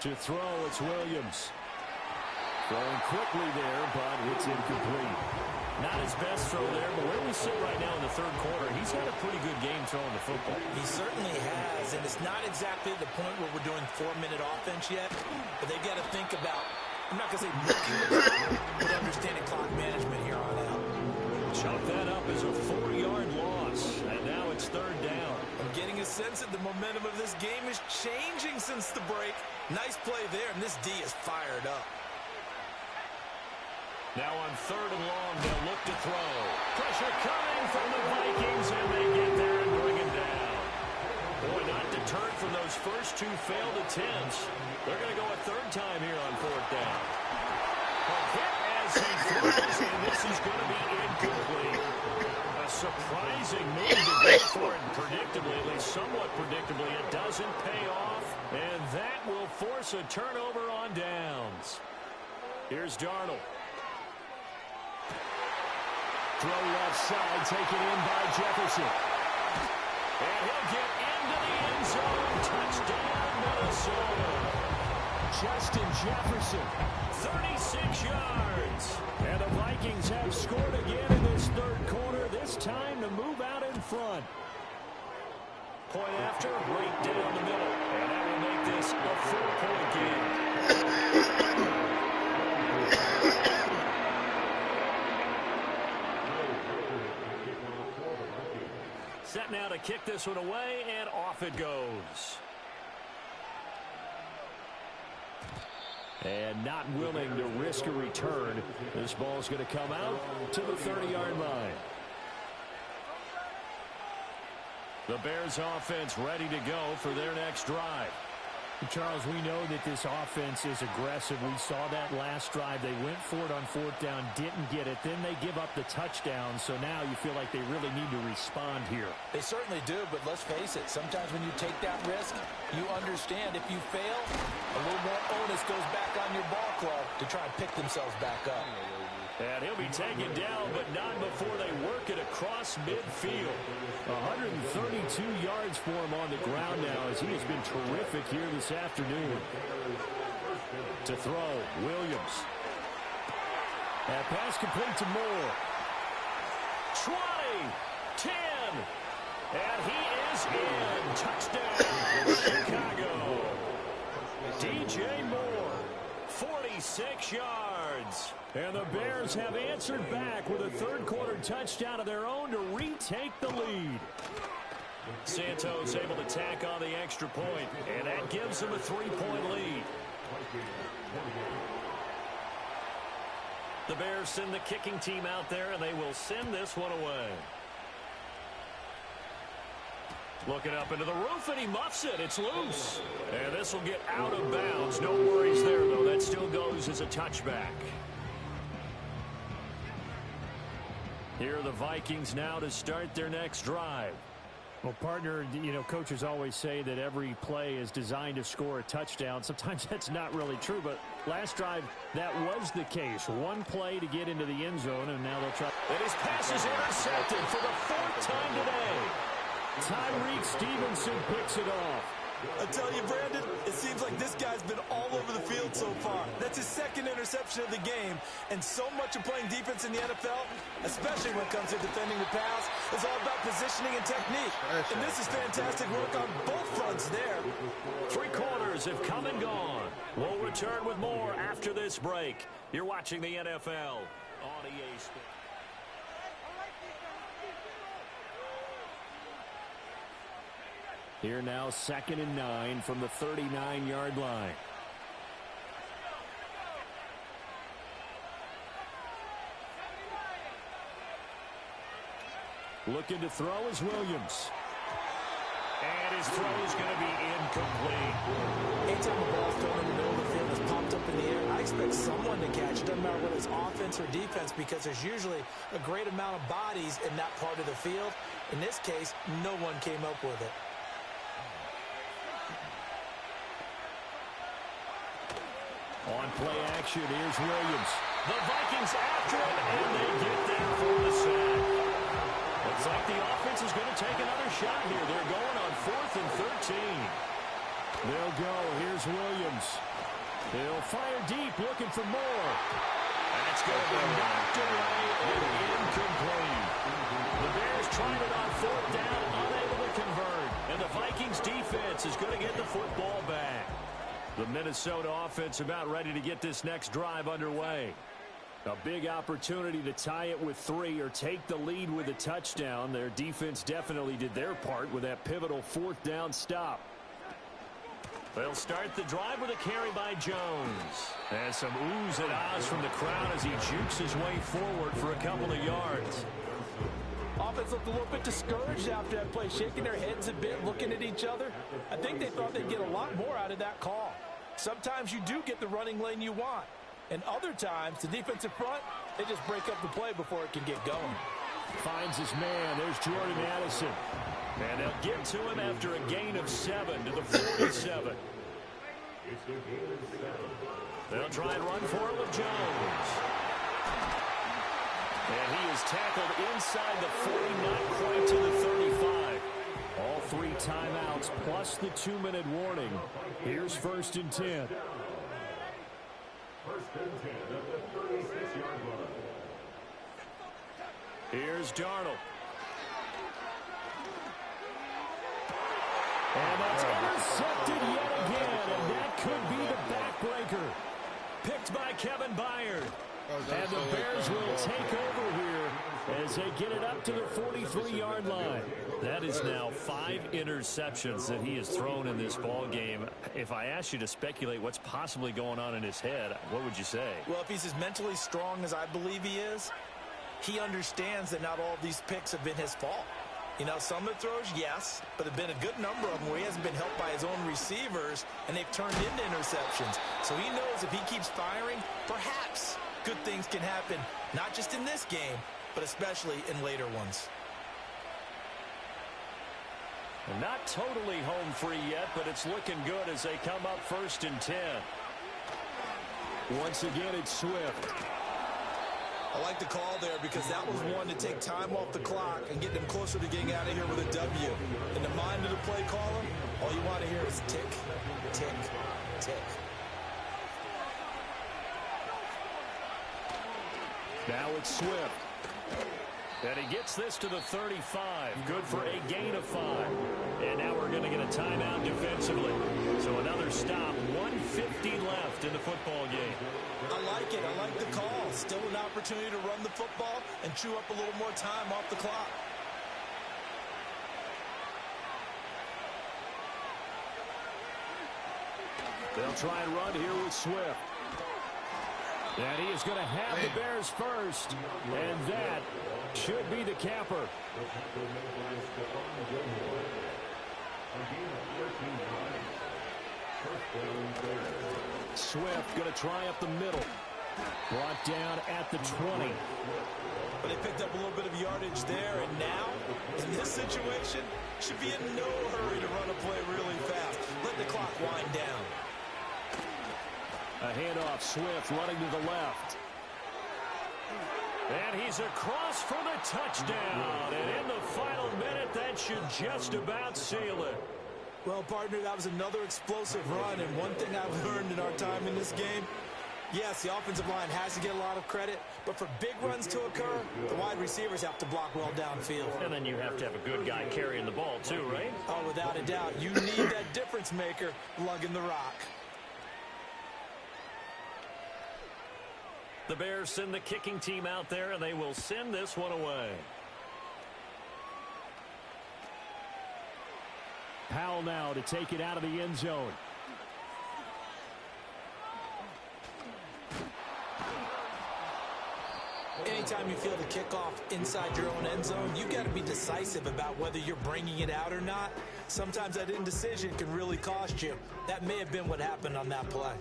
To throw, it's Williams. Throwing quickly there, but it's incomplete. Not his best throw there, but where we sit right now in the 3rd quarter, he's got a pretty good game throwing the football. He certainly has, and it's not exactly the point where we're doing 4-minute offense yet, but they've got to think about, I'm not going to say looking, but understanding clock management here on out. Chop that up as a 4-yard loss, and now it's 3rd down. I'm getting a sense that the momentum of this game is changing since the break. Nice play there, and this D is fired up. Now on 3rd and long, they'll look to throw. Pressure coming from the Vikings, and they get there and bring him down. Boy, not deterred from those first 2 failed attempts. They're going to go a 3rd time here on 4th down. A hit as he throws, and this is going to be incomplete. A surprising move to go for it, predictably, at least somewhat predictably. It doesn't pay off, and that will force a turnover on downs. Here's Darnold. Throw left side, taken in by Jefferson. And he'll get into the end zone. Touchdown, Minnesota. Justin Jefferson, 36 yards. And the Vikings have scored again in this 3rd quarter, this time to move out in front. Point after, right down the middle. And that will make this a 4-point game. Set now to kick this one away, and off it goes. And not willing to risk a return. This ball's going to come out to the 30-yard line. The Bears offense ready to go for their next drive. Charles, we know that this offense is aggressive. We saw that last drive. They went for it on 4th down, didn't get it. Then they give up the touchdown. So now you feel like they really need to respond here. They certainly do, but let's face it. Sometimes when you take that risk, you understand if you fail, a little more onus goes back on your ball club to try and pick themselves back up. And he'll be taken down, but not before they work it across midfield. 132 yards for him on the ground now as he has been terrific here this afternoon. To throw, Williams. That pass complete to Moore. 20, 10, and he is in. Touchdown, Chicago. DJ Moore, 46 yards. And the Bears have answered back with a 3rd quarter touchdown of their own to retake the lead. Santos able to tack on the extra point, and that gives them a 3-point lead. The Bears send the kicking team out there, and they will send this one away. Looking up into the roof, and he muffs it. It's loose. And this will get out of bounds. No worries there, though. That still goes as a touchback. Here are the Vikings now to start their next drive. Well, partner, you know, coaches always say that every play is designed to score a touchdown. Sometimes that's not really true, but last drive, that was the case. One play to get into the end zone, and now they'll try. And his pass is intercepted for the 4th time today. Tyreek Stevenson picks it off. I tell you, Brandon, it seems like this guy's been all over the field so far. That's his 2nd interception of the game. And so much of playing defense in the NFL, especially when it comes to defending the pass, is all about positioning and technique. And this is fantastic work on both fronts there. 3 quarters have come and gone. We'll return with more after this break. You're watching the NFL on EA Sports. Here now, 2nd and 9 from the 39-yard line. Looking to throw is Williams. And his throw is going to be incomplete. Anytime the ball's thrown in the middle of the field and is popped up in the air, I expect someone to catch it. Doesn't matter whether it's offense or defense, because there's usually a great amount of bodies in that part of the field. In this case, no one came up with it. On play action, here's Williams. The Vikings after him, and they get there for the sack. Looks like the offense is going to take another shot here. They're going on 4th and 13. They'll go. Here's Williams. He'll fire deep, looking for more. That's going to be knocked away and incomplete. The Bears tried it on 4th down, unable to convert. And the Vikings defense is going to get the football back. The Minnesota offense about ready to get this next drive underway. A big opportunity to tie it with 3 or take the lead with a touchdown. Their defense definitely did their part with that pivotal 4th down stop. They'll start the drive with a carry by Jones. And some oohs and ahs from the crowd as he jukes his way forward for a couple of yards. Offense looked a little bit discouraged after that play, shaking their heads a bit, looking at each other. I think they thought they'd get a lot more out of that call. Sometimes you do get the running lane you want. And other times, the defensive front, they just break up the play before it can get going. Finds his man. There's Jordan Addison. And they'll get to him after a gain of 7 to the 47. They'll try and run for it with Jones. And he is tackled inside the 40, not quite to the 35. All 3 timeouts plus the 2-minute warning. Here's 1st and 10. 1st and 10 at the 36-yard line. Here's Darnold. And that's intercepted yet again, and that could be the backbreaker. Picked by Kevin Byard. And the Bears will take over here as they get it up to the 43-yard line. That is now 5 interceptions that he has thrown in this ball game. If I asked you to speculate what's possibly going on in his head, what would you say? Well, if he's as mentally strong as I believe he is, he understands that not all of these picks have been his fault. You know, some of the throws, yes, but there have been a good number of them where he hasn't been helped by his own receivers, and they've turned into interceptions. So he knows if he keeps firing, perhaps good things can happen, not just in this game, but especially in later ones. Not totally home free yet, but it's looking good as they come up 1st and 10. Once again, it's Swift. I like the call there because that was one to take time off the clock and get them closer to getting out of here with a W. In the mind of the play caller, all you want to hear is tick, tick, tick. Now it's Swift. And he gets this to the 35. Good for a gain of 5. And now we're going to get a timeout defensively. So another stop. 1:50 left in the football game. I like it. I like the call. Still an opportunity to run the football and chew up a little more time off the clock. They'll try and run here with Swift. And he is going to have the Bears first. And that should be the capper. Swift going to try up the middle. Brought down at the 20. But they picked up a little bit of yardage there, and now, in this situation, should be in no hurry to run a play really fast. Let the clock wind down. A handoff, Swift running to the left. And he's across for the touchdown. And in the final minute, that should just about seal it. Well, partner, that was another explosive run, and one thing I've learned in our time in this game, yes, the offensive line has to get a lot of credit, but for big runs to occur, the wide receivers have to block well downfield. And then you have to have a good guy carrying the ball too, right? Oh, without a doubt. You need that difference maker lugging the rock. The Bears send the kicking team out there, and they will send this one away. Powell now to take it out of the end zone. Anytime you feel the kickoff inside your own end zone, you've got to be decisive about whether you're bringing it out or not. Sometimes that indecision can really cost you. That may have been what happened on that play.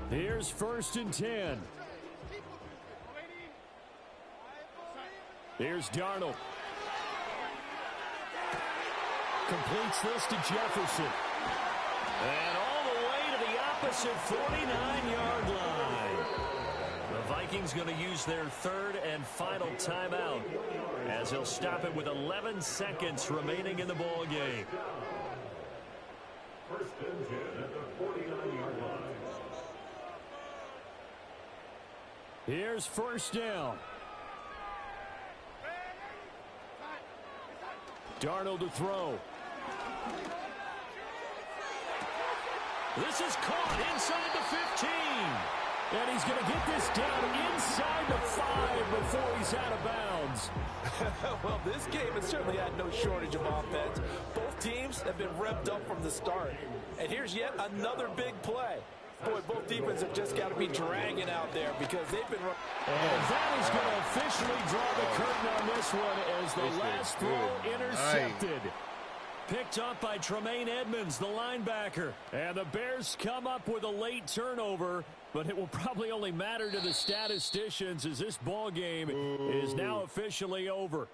Here's 1st and 10. Here's Darnold. Completes this to Jefferson. And all the way to the opposite 49-yard line. The Vikings going to use their 3rd and final timeout as he'll stop it with 11 seconds remaining in the ball game. 1st and 10 at the 49-yard line. Here's 1st down. Darnold to throw. This is caught inside the 15. And he's going to get this down inside the 5 before he's out of bounds. Well, this game has certainly had no shortage of offense. Both teams have been revved up from the start. And here's yet another big play. Boy, both defenses have just got to be dragging out there because they've been... And that is going to officially draw the curtain on this one as the last throw intercepted. Picked up by Tremaine Edmonds, the linebacker. And the Bears come up with a late turnover, but it will probably only matter to the statisticians as this ball game is now officially over.